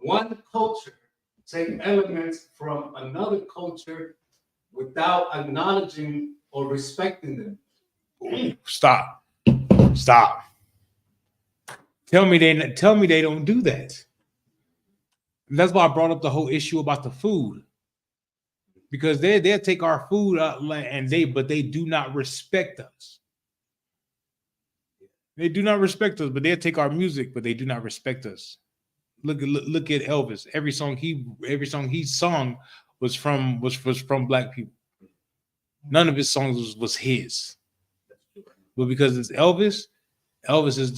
one culture take elements from another culture without acknowledging or respecting them. Stop. Tell me they don't do that. And that's why I brought up the whole issue about the food. Because they'll take our food out and they do not respect us. They do not respect us, but they'll take our music, but they do not respect us. Look at Elvis. Every song he sung was from Black people. None of his songs was his. But because it's Elvis is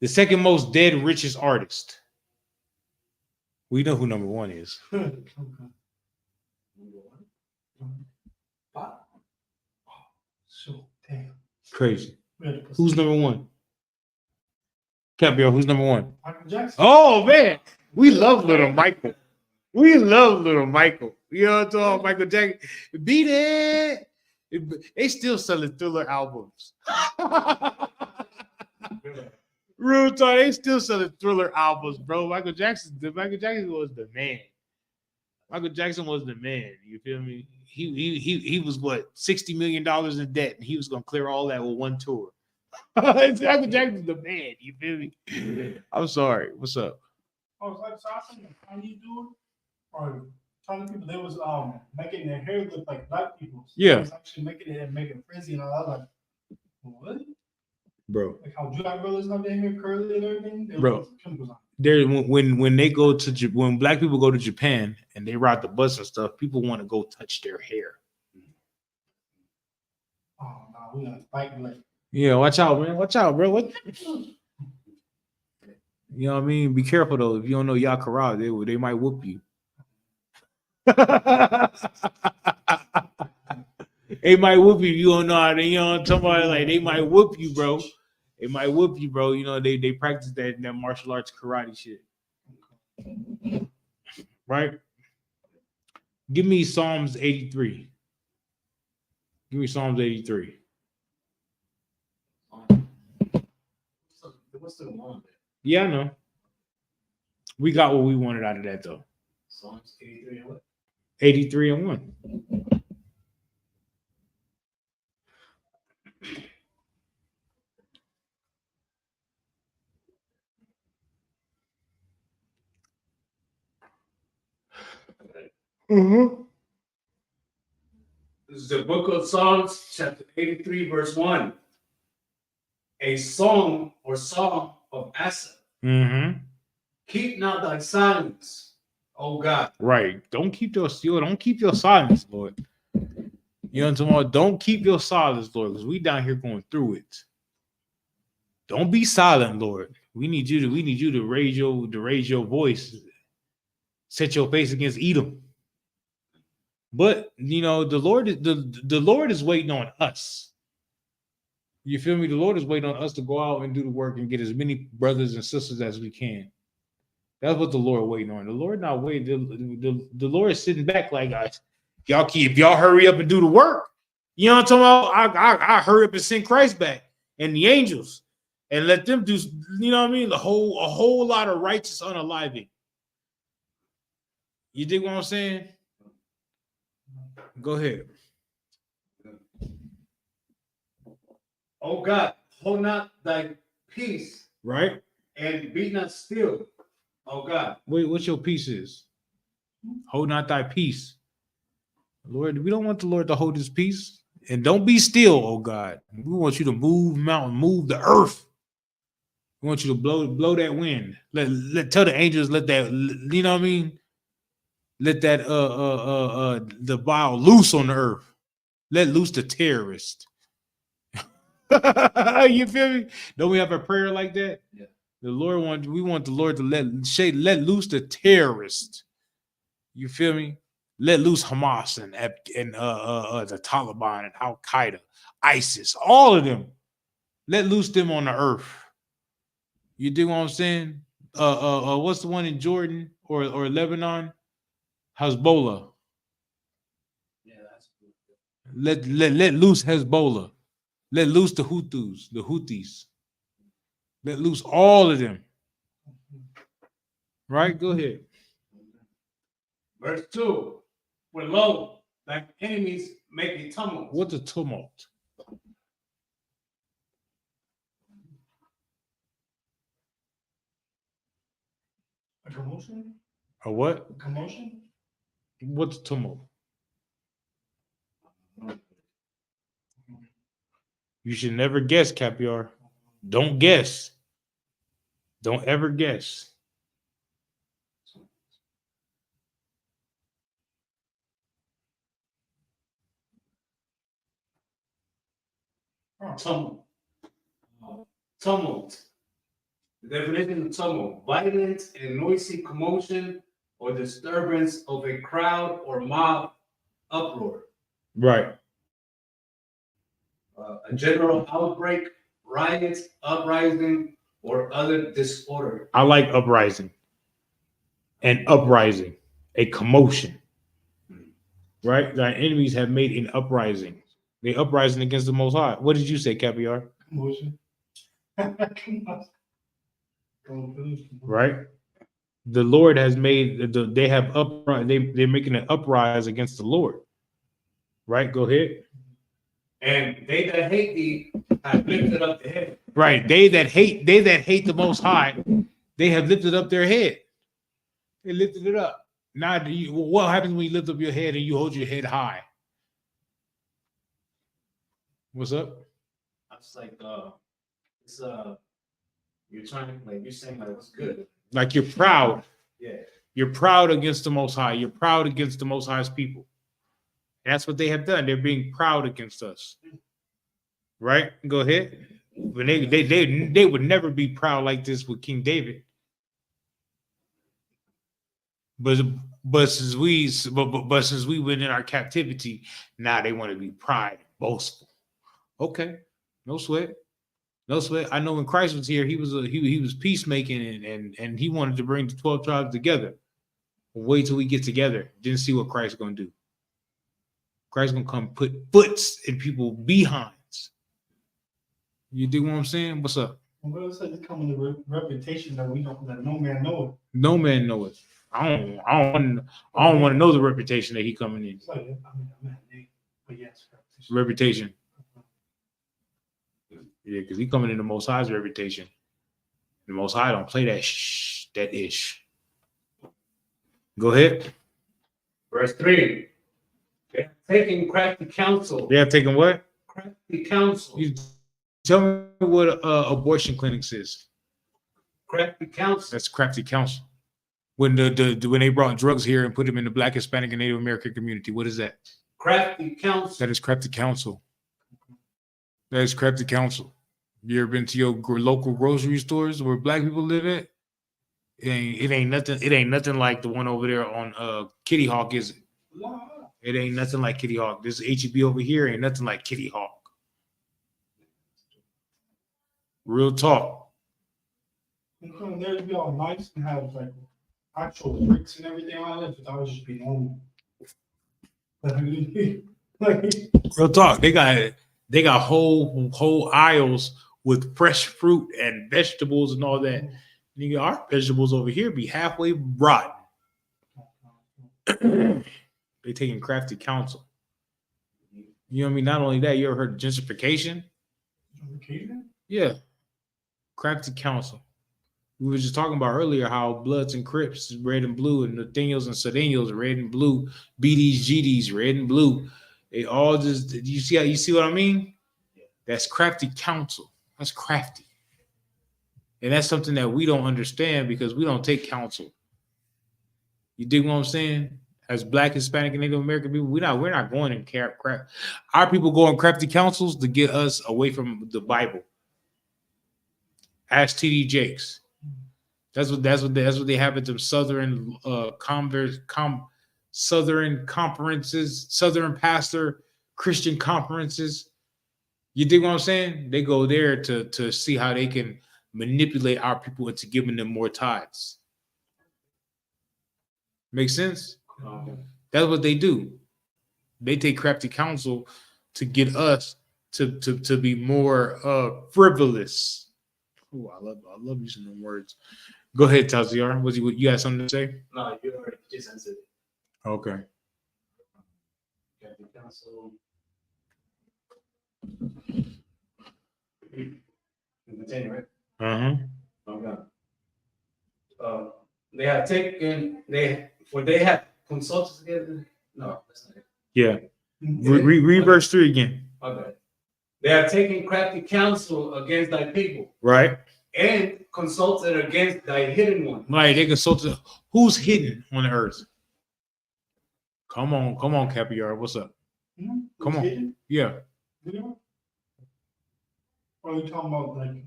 the second most dead richest artist. We know who number one is. So damn. Crazy. Who's Who's number one? Caprio, who's number one? Michael Jackson? Oh man, We love Little Michael. We love Little Michael. You know what I'm talking about? Michael Jackson. Beat it. They still selling Thriller albums. Real talk, they still selling Thriller albums, bro. Michael Jackson was the man. Michael Jackson was the man. You feel me? He was what, $60 million in debt, and he was gonna clear all that with one tour. Michael Jackson's the man. You feel me? I'm sorry. What's up? Oh, it's like so I seen a Chinese dude or Chinese people. They was making their hair look like black people's. Yeah. They was actually making it and making frizzy and all that. Like, what? Bro. Like how black brothers have their hair curly and everything. They Bro. put chemicals on. There when they go to when black people go to Japan and they ride the bus and stuff, people want to go touch their hair. Oh no, we gonna fight like. Yeah, watch out, man. Watch out, bro. What? You know what I mean? Be careful though. If you don't know Yakara, they might whoop you. They might whoop you. You don't know how they, you know, somebody like they might whoop you, bro. They might whoop you, bro. You know, they practice that martial arts karate shit. Right? Give me Psalms 83. Give me Psalms 83. What's the one? Yeah, I know. We got what we wanted out of that though. Psalms 83 and what? 83 and 1. Mm-hmm. This is the book of Psalms, chapter 83, verse 1. A song or song of Asaph. Mm-hmm. Keep not thy silence, O God. Right. Don't keep your silence, Lord. You know what I'm talking about? Don't keep your silence, Lord, because we down here going through it. Don't be silent, Lord. We need you to raise your voice. Set your face against Edom. But you know, the Lord is waiting on us. You feel me? The Lord is waiting on us to go out and do the work and get as many brothers and sisters as we can. That's what the Lord waiting on. The Lord not waiting. The Lord is sitting back like, guys, if y'all hurry up and do the work. You know what I'm talking about? I hurry up and send Christ back and the angels and let them do, you know what I mean? A whole lot of righteous unaliving. You dig what I'm saying? Go ahead. O God, hold not thy peace, Right? and be not still, O God. Wait, what's your peace is? Hold not thy peace. Lord, we don't want the Lord to hold his peace. And don't be still, oh God. We want you to move mountain, move the earth. We want you to blow that wind. Tell the angels, let that, you know what I mean? Let that the bile loose on the earth. Let loose the terrorist. You feel me? Don't we have a prayer like that? Yeah. We want the Lord to let loose the terrorist. You feel me? Let loose Hamas and the Taliban and Al Qaeda, ISIS, all of them. Let loose them on the earth. You dig what I'm saying? What's the one in Jordan or Lebanon? Hezbollah. Yeah, that's good. Let loose Hezbollah. Let loose the Houthis. Let loose all of them. Right? Go ahead. Verse 2. For lo, thy enemies make a tumult. What's a tumult? A commotion? A what? A commotion? What's a tumult? You should never guess, Capiar. Don't guess. Don't ever guess. Tumult. Tumult. The definition of tumult: violent and noisy commotion or disturbance of a crowd or mob uproar. Right. A general outbreak, riot, uprising, or other disorder. I like uprising. an uprising, a commotion. Right? Thy enemies have made an uprising. They uprising against the Most High. What did you say, Capiar? Motion. Right? The Lord has made they have they're making an uprise against the Lord. Right? Go ahead. And they that hate thee have lifted up their head. Right. They that hate the Most High, they have lifted up their head. They lifted it up. Now, what happens when you lift up your head and you hold your head high? What's up? I was like, it's you're trying like you're saying like what's good. Like you're proud. Yeah. You're proud against the Most High. You're proud against the Most High's people. That's what they have done. They're being proud against us. Right? Go ahead. When they would never be proud like this with King David. But since we went in our captivity, now they want to be pride, boastful. Okay, no sweat, no sweat. I know when Christ was here, he was peacemaking and he wanted to bring the 12 tribes together. Wait till we get together. Didn't see what Christ's gonna do. Christ's gonna come put foots in people's behinds. You dig what I'm saying? What's up? Well, it's like coming to reputation that that no man knows. No man know it. I don't want to know the reputation that he coming in. It's like, but yes, Reputation. Yeah, because he coming in the Most High's reputation. The Most High don't play that ish. Go ahead. Verse 3. They have taken crafty counsel. They have taken what? Crafty counsel. You tell me what abortion clinics is. Crafty counsel. That's crafty counsel. When when they brought drugs here and put them in the Black, Hispanic, and Native American community, what is that? Crafty counsel. That is crafty counsel. That is crafty counsel. You ever been to your local grocery stores where Black people live at? It ain't nothing like the one over there on Kitty Hawk, is it? It ain't nothing like Kitty Hawk. This HEB over here ain't nothing like Kitty Hawk. Real talk. They'd be all nice and have like actual bricks and everything on it, but that would just be normal. Real talk. They got whole aisles with fresh fruit and vegetables and all that. Nigga, our vegetables over here be halfway rotten. They taking crafty counsel. You know what I mean? Not only that, you ever heard of gentrification? Yeah. Crafty counsel. We were just talking about earlier how Bloods and Crips is red and blue, and Nathaniels and Sedaniels red and blue, BDs, GDs, red and blue. They all just, you see what I mean? That's crafty counsel. That's crafty. And that's something that we don't understand because we don't take counsel. You dig what I'm saying? As Black, Hispanic, and Native American people, we're not going in crap. Our people go in crafty counsels to get us away from the Bible. Ask TD Jakes. That's what they have at the Southern Southern conferences, Southern pastor Christian conferences. You dig what I'm saying? They go there to see how they can manipulate our people into giving them more tithes. Make sense? That's what they do. They take crafty counsel to get us to be more frivolous. Oh, I love using them words. Go ahead, Taziar. You got something to say? No, you already just answered it. Okay. Crafty counsel. Continue, right? Okay. They have taken they have consulted together. No, that's not it. Yeah. Read verse 3 again. Okay. They have taken crafty counsel against thy people. Right. And consulted against thy hidden one. Right. They consulted. Who's hidden on the earth? Come on, Capiar. What's up? Come on. Hidden? Yeah. Or are you talking about like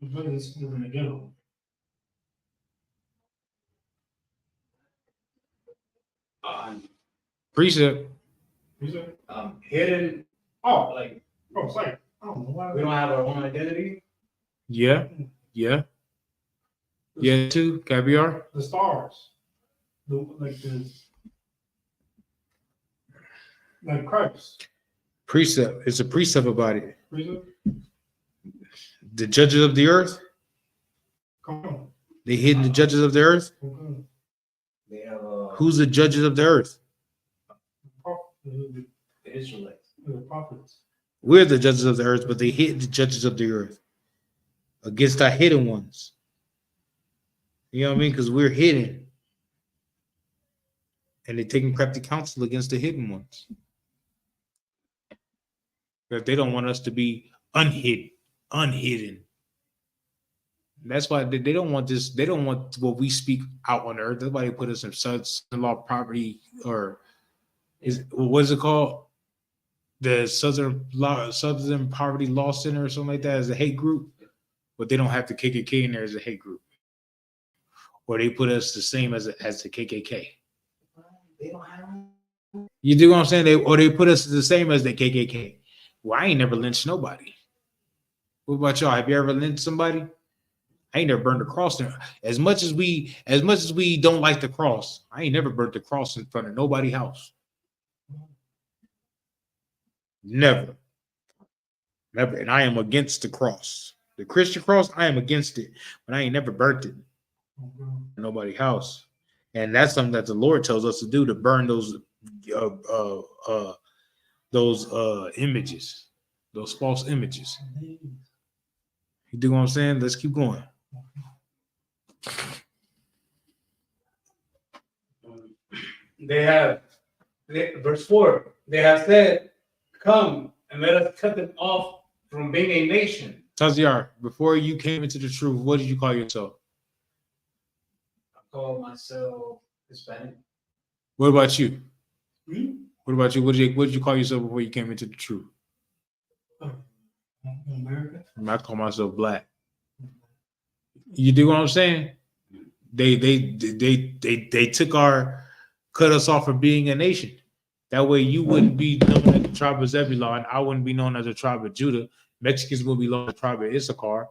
the brothers living together? Precept. Hidden. Oh, Like it's like, I don't know why. we don't have our own identity. Yeah. Too. Caviar. The stars. like Christ. Precept. It's a precept about it. Precept? The judges of the earth. Come on. They hidden the judges of the earth. Okay. They have Who's the judges of the earth? The the Israelites. prophets. We're the judges of the earth, but they hid the judges of the earth against our hidden ones. You know what I mean? Because we're hidden. And they're taking crafty counsel against the hidden ones. Because they don't want us to be unhidden. That's why they don't want this. They don't want what we speak out on earth. That's why they put us in son-in-law property, or what is it called? The Southern Poverty Law Center or something like that as a hate group. But they don't have the KKK in there as a hate group. Or they put us the same as the KKK. They don't have. You do what I'm saying? They put us the same as the KKK. Well, I ain't never lynched nobody. What about y'all? Have you ever lynched somebody? I ain't never burned the cross there. As much as we don't like the cross, I ain't never burnt the cross in front of nobody's house. Never. And I am against the cross. The Christian cross, I am against it, but I ain't never burnt it in nobody's house. And that's something that the Lord tells us to do, to burn those images, those false images. You do what I'm saying? Let's keep going. Verse 4, they have said, come and let us cut them off from being a nation. Taziar, before you came into the truth, what did you call yourself? I call myself Hispanic. What about you? What about you? What did you call yourself before you came into the truth? America. I call myself black. You do what I'm saying? They cut us off from being a nation. That way you wouldn't be known as the tribe of Zebulon. I wouldn't be known as the tribe of Judah. Mexicans would be known as the tribe of Issachar.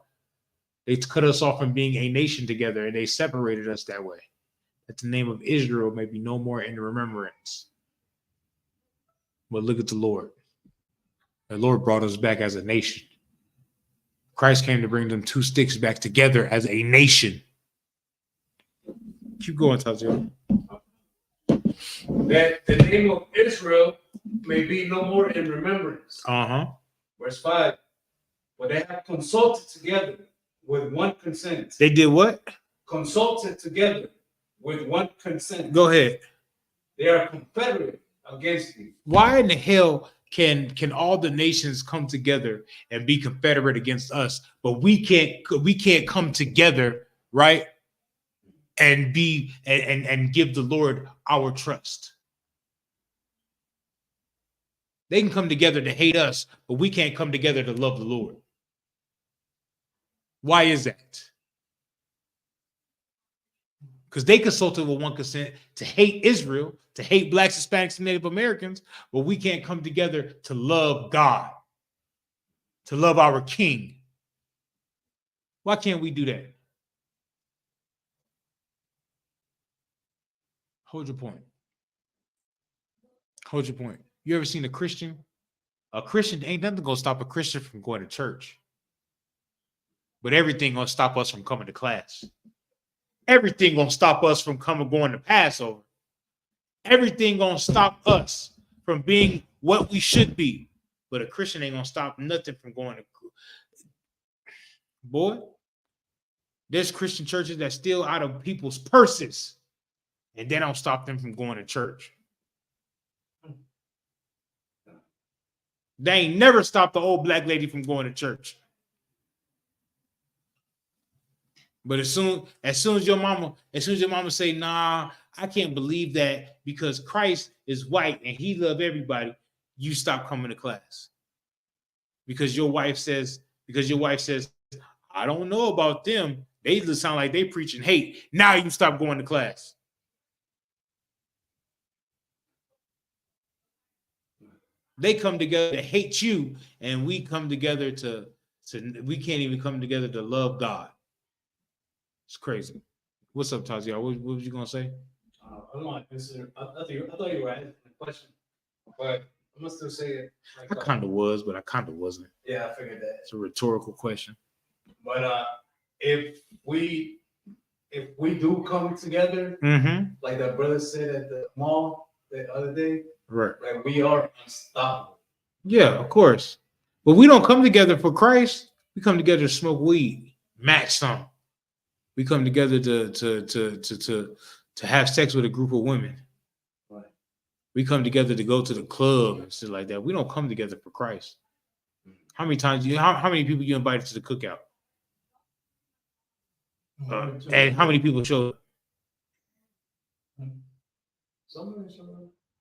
They cut us off from being a nation together, and they separated us that way. That the name of Israel may be no more in remembrance. But look at the Lord. The Lord brought us back as a nation. Christ came to bring them two sticks back together as a nation. Keep going, Tazio. That the name of Israel may be no more in remembrance. Verse 5. But they have consulted together with one consent. They did what? Consulted together with one consent. Go ahead. They are confederate against you. Why in the hell can all the nations come together and be confederate against us, but we can't come together, right? And be and give the Lord our trust. They can come together to hate us, but we can't come together to love the Lord. Why is that? Because they consulted with one consent to hate Israel, to hate blacks, Hispanics, and Native Americans, but we can't come together to love God, to love our King. Why can't we do that? Hold your point. Hold your point. You ever seen a Christian? A Christian ain't nothing gonna stop a Christian from going to church. But everything gonna stop us from coming to class. Everything gonna stop us from going to Passover. Everything gonna stop us from being what we should be. But a Christian ain't gonna stop nothing from going to. Boy, there's Christian churches that steal out of people's purses, and they don't stop them from going to church. They ain't never stopped the old black lady from going to church. But as soon as your mama say, nah, I can't believe that because Christ is white and he loves everybody, you stop coming to class. Because your wife says, I don't know about them. They just sound like they preaching hate. Now you stop going to class. They come together to hate you, and we come together we can't even come together to love God. It's crazy. What's up, Tazia? What was you gonna say? I don't want to consider. I thought you were asking the question, but I must still say it. I kind of was, but I kind of wasn't. Yeah, I figured that. It's a rhetorical question. But if we do come together, Mm-hmm. like that brother said at the mall the other day, Right. like we are unstoppable. Yeah, of course. But we don't come together for Christ. We come together to smoke weed, match some. We come together to have sex with a group of women. Right. We come together to go to the club and shit like that. We don't come together for Christ. How many times how many people you invited to the cookout? And how many people showed up? Some.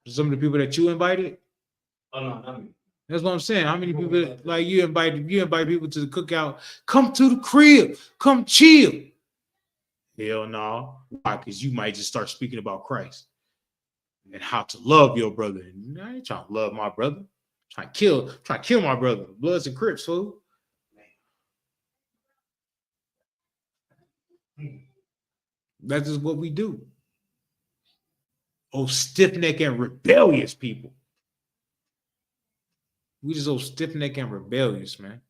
Some of the people that you invited? Oh no, not me. That's what I'm saying. How many people like you invite people to the cookout? Come to the crib. Come chill. Hell no. Why? Because you might just start speaking about Christ and how to love your brother. And I ain't trying to love my brother. I'm trying to kill my brother. Bloods and Crips, fool. That's just what we do. Oh, stiff-necked and rebellious people. We just so stiff-necked and rebellious, man.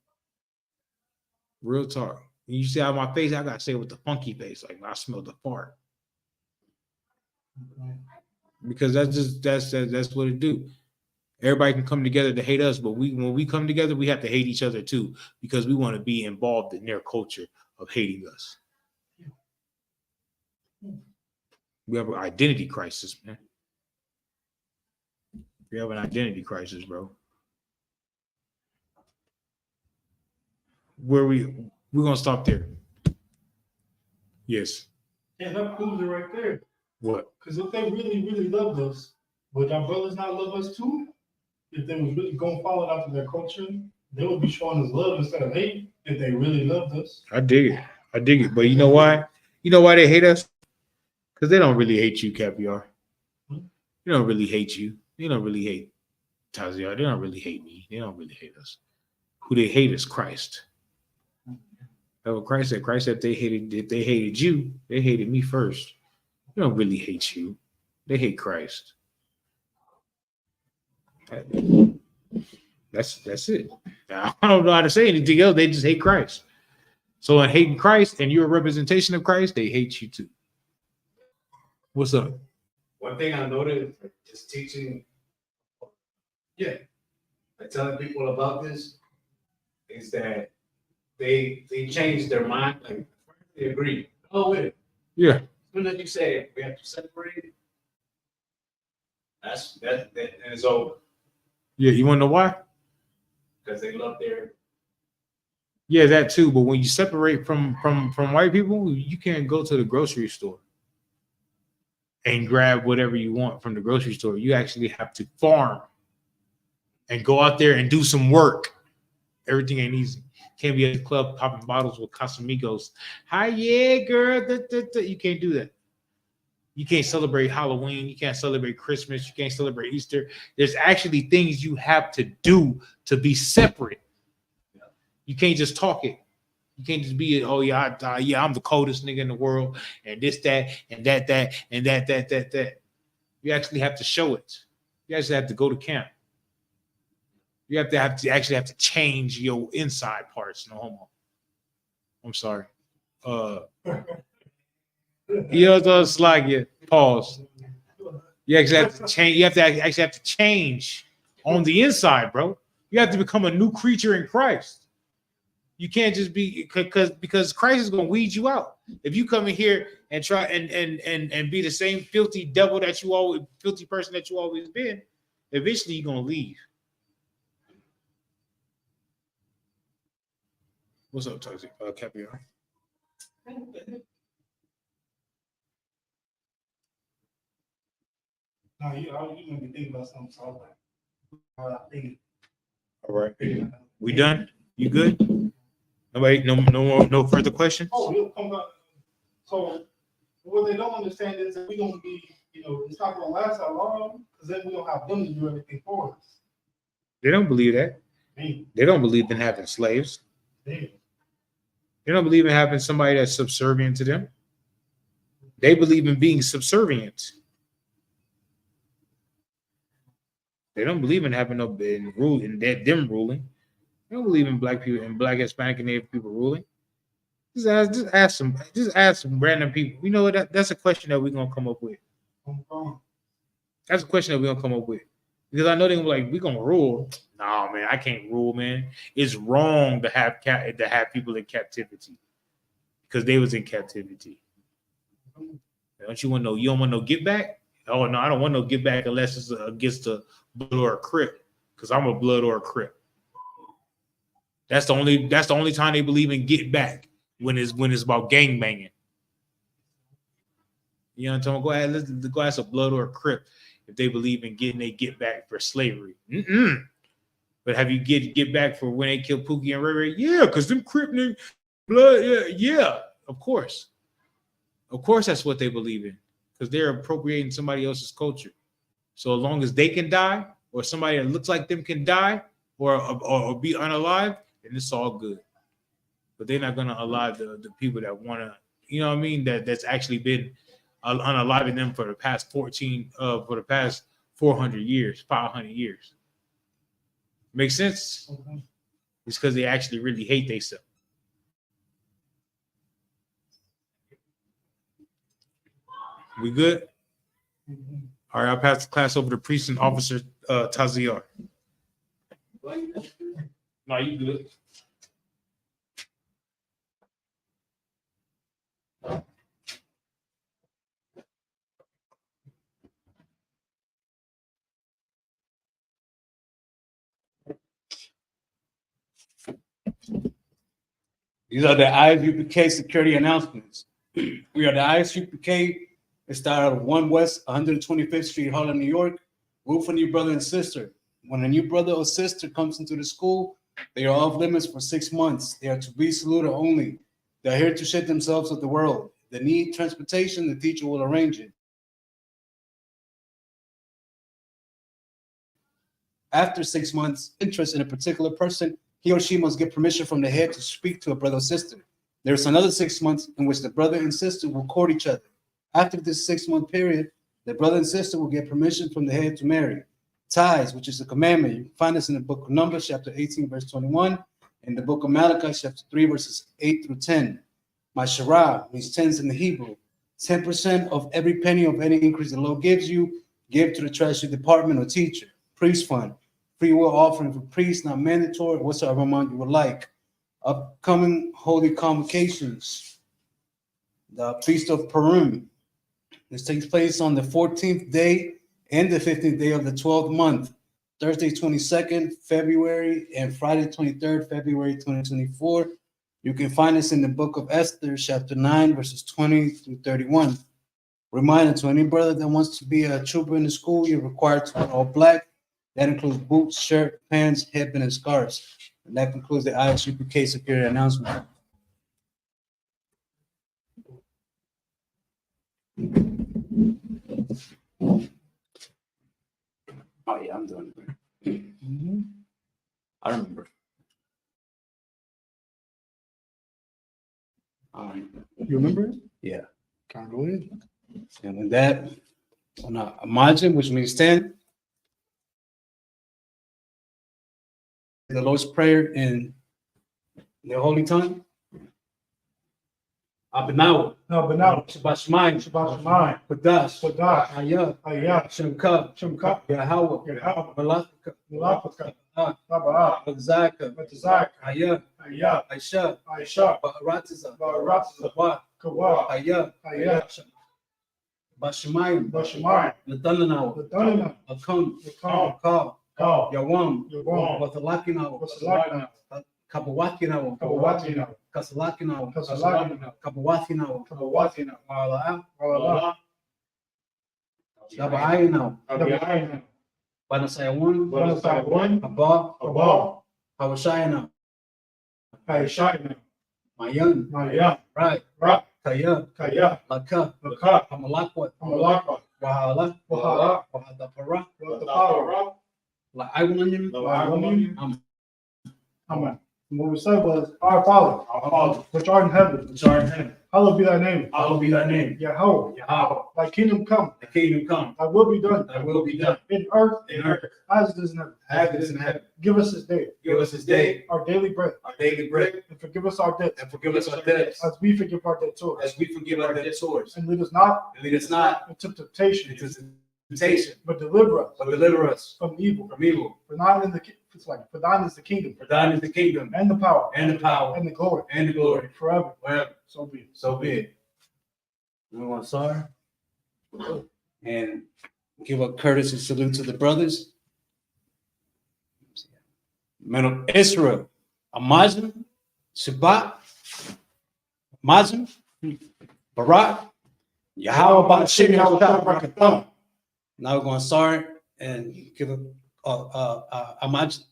Real talk. When you see out my face, I gotta say it with the funky face, like I smell the fart. Because that's what it do. Everybody can come together to hate us, but when we come together, we have to hate each other too, because we want to be involved in their culture of hating us. We have an identity crisis, man. We have an identity crisis, bro. We're gonna stop there. Yes. Yeah, that proves it right there. What? Because if they really, really loved us, would our brothers not love us too? If they was really going to follow after their culture, they would be showing us love instead of hate if they really loved us. I dig it. But you know why? You know why they hate us? Because they don't really hate you, Caviar. They don't really hate you. They don't really hate Taziar. They don't really hate me. They don't really hate us. Who they hate is Christ. That's what Christ said. Christ said if they hated you, they hated me first. They don't really hate you. They hate Christ. That's it. I don't know how to say anything else. They just hate Christ. So in hating Christ and you're a representation of Christ, they hate you too. What's up? One thing I noticed is teaching, like telling people about this, is that they change their mind, like they agree. Oh, wait. Yeah. As soon as you say we have to separate, that is over. Yeah, you want to know why? Because they love their. Yeah, that too. But when you separate from white people, you can't go to the grocery store and grab whatever you want from the grocery store. You actually have to farm and go out there and do some work. Everything ain't easy. Can't be at the club popping bottles with Casamigos. Hi, yeah, girl. You can't do that. You can't celebrate Halloween. You can't celebrate Christmas. You can't celebrate Easter. There's actually things you have to do to be separate. You can't just talk it. You can't just be, oh yeah, I'm the coldest nigga in the world, and this, that, and that, and that. You actually have to show it. You actually have to go to camp. You have to actually have to change your inside parts. No homo. I'm sorry. You know, it's like you pause. You actually have to change. You have to actually have to change on the inside, bro. You have to become a new creature in Christ. You can't just be because Christ is gonna weed you out. If you come in here and try and be the same filthy devil that you always filthy person that you always been, eventually you're gonna leave. What's up, Toxic? Caviar. No, you made me think about something. So I was like, All right. We done? You good? Nobody, no further questions? oh, you'll come back. So what they don't understand is that we're gonna be, it's not gonna last that long because then we don't have them to do everything for us. They don't believe that. Man, They don't believe in having slaves. man. They don't believe in having somebody that's subservient to them. They believe in being subservient. They don't believe in having no rule in them ruling. They don't believe in black people and black, Hispanic, and Native people ruling. Just ask some random people. You know what? That's a question that we're gonna come up with. That's a question that we're gonna come up with. Because I know they're gonna be like, we're gonna rule. No, man, I can't rule, man. It's wrong to have people in captivity because they was in captivity. Don't you want no? You don't want no get back? Oh no, I don't want no get back unless it's against the blood or a crip. Because I'm a blood or a crip. That's the only time they believe in get back when it's about gang banging. You know what I'm talking about? Go ask a blood or a crip if they believe in getting a get back for slavery. But have you get back for when they killed Pookie and Ray Ray? Yeah, because them crip niggas, blood, yeah, of course. Of course that's what they believe in. Because they're appropriating somebody else's culture. So as long as they can die, or somebody that looks like them can die, or be unalive, then it's all good. But they're not gonna alive the people that wanna, you know what I mean, that's actually been unaliving them for the past 400 years, 500 years. Make sense? Okay. It's because they actually really hate themselves. We good? Mhm. All right, I'll pass the class over to Precinct Officer Taziar. No, you good. These are the Isupk security announcements. We are the Isupk. It started out of 1 West 125th Street, Harlem, New York. Root for new brother and sister. When a new brother or sister comes into the school, they are off limits for 6 months. They are to be saluted only. They are here to shed themselves of the world. If they need transportation, the teacher will arrange it. After 6 months, interest in a particular person, he or she must get permission from the head to speak to a brother or sister. There's another 6 months in which the brother and sister will court each other. After this 6-month period, the brother and sister will get permission from the head to marry. Ties, which is a commandment. You can find this in the book of Numbers, chapter 18, verse 21, and the book of Malachi, chapter 3, verses 8 through 10. Masharah means tens in the Hebrew. 10% of every penny of any increase the Lord gives you, give to the treasury department or teacher. Priest fund, free will offering for priests, not mandatory, whatsoever amount you would like. Upcoming holy convocations. The Feast of Purim. This takes place on the 14th day and the 15th day of the 12th month, Thursday 22nd February and Friday 23rd February 2024. You can find this in the book of Esther, chapter 9, verses 20 through 31. Reminder to any brother that wants to be a trooper in the school, you're required to wear all black. That includes boots, shirt, pants, headband, and scarves. And that concludes the Isupk security announcement. Oh yeah, I'm doing it. I remember. You remember it? Yeah. Can't go ahead. And with that, on a margin, which means 10, the Lord's Prayer in the Holy Tongue. Abinawa, No, but now, Shabbat Shemayim, Shabbat Shemayim, Qudash, Qudash, Hayah, Hayah, Shemka, Shemka, Yahweh, Yahweh, Malachka, Malachka, Taba'ah, Taba'ah, Zaka, Zaka, Hayah, Hayah, Aisha, Aisha, Ba'aratiza, Ba'aratiza, Kawa, Kawa, Hayah, Hayah, Bashemayim, Bashemayim, Nadananawa, Ladonina, Akam, Akam, Ka, Ka, Yawam, Yawam, Watalakinawa, Wasalakina, Kabawakinawa, Kawawatina, Kasalakinawa, Kasalakina, Kabawatinawa, Kawawatina, Wa'ala'a, Wala, Daba'ayinawa, Dabi'ayna, Banasayawan, Banasayawan, Abba, Abba, Hawashayana, Haishayna, Mayan, Maya, Right, Ra, Kaya, Kaya, Laka, Laka, Hamalakwa, Amalakwa, Wahala, Wahala, Wahadapara, Watapara, La'aywanim, Amen. And what we said was, Our Father, which art in heaven, Hallowed be thy name. Hallowed be thy name. Yahweh. Yahweh. Thy kingdom come. The kingdom come. Thy will be done. Thy will be done. In earth In earth as it is in heaven. as it is in heaven. Give us this day Give us this day our daily bread. our daily bread, And forgive us our debts and forgive us our debts as we forgive our debtors. as we forgive our debtors. And lead us not And lead us not into temptation, into temptation, but deliver us but deliver us from evil. from evil. For thine is the kingdom For thine is the kingdom and the power and the power and the glory and the glory forever. forever. So be it. So be it. We want to sorry and give a courtesy salute to the brothers. Men of Israel, Amazim, Shabbat, Amazim, Barak, Yahweh Ba'ashim Yahweh Barakatam. Now we're going to start and give a Amaj,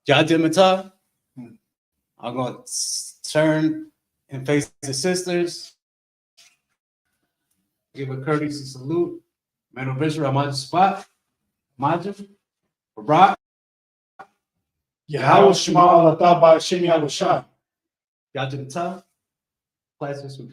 Yadim Matah. I'm going to turn and face the sisters. Give a courtesy salute. Men of Israel, Amazim, Shabbat, Amazim, Barak, Yahweh Shema Allah Ta'ala Ba'Shem Yahweh Shai. Yadim Matah. Class this week.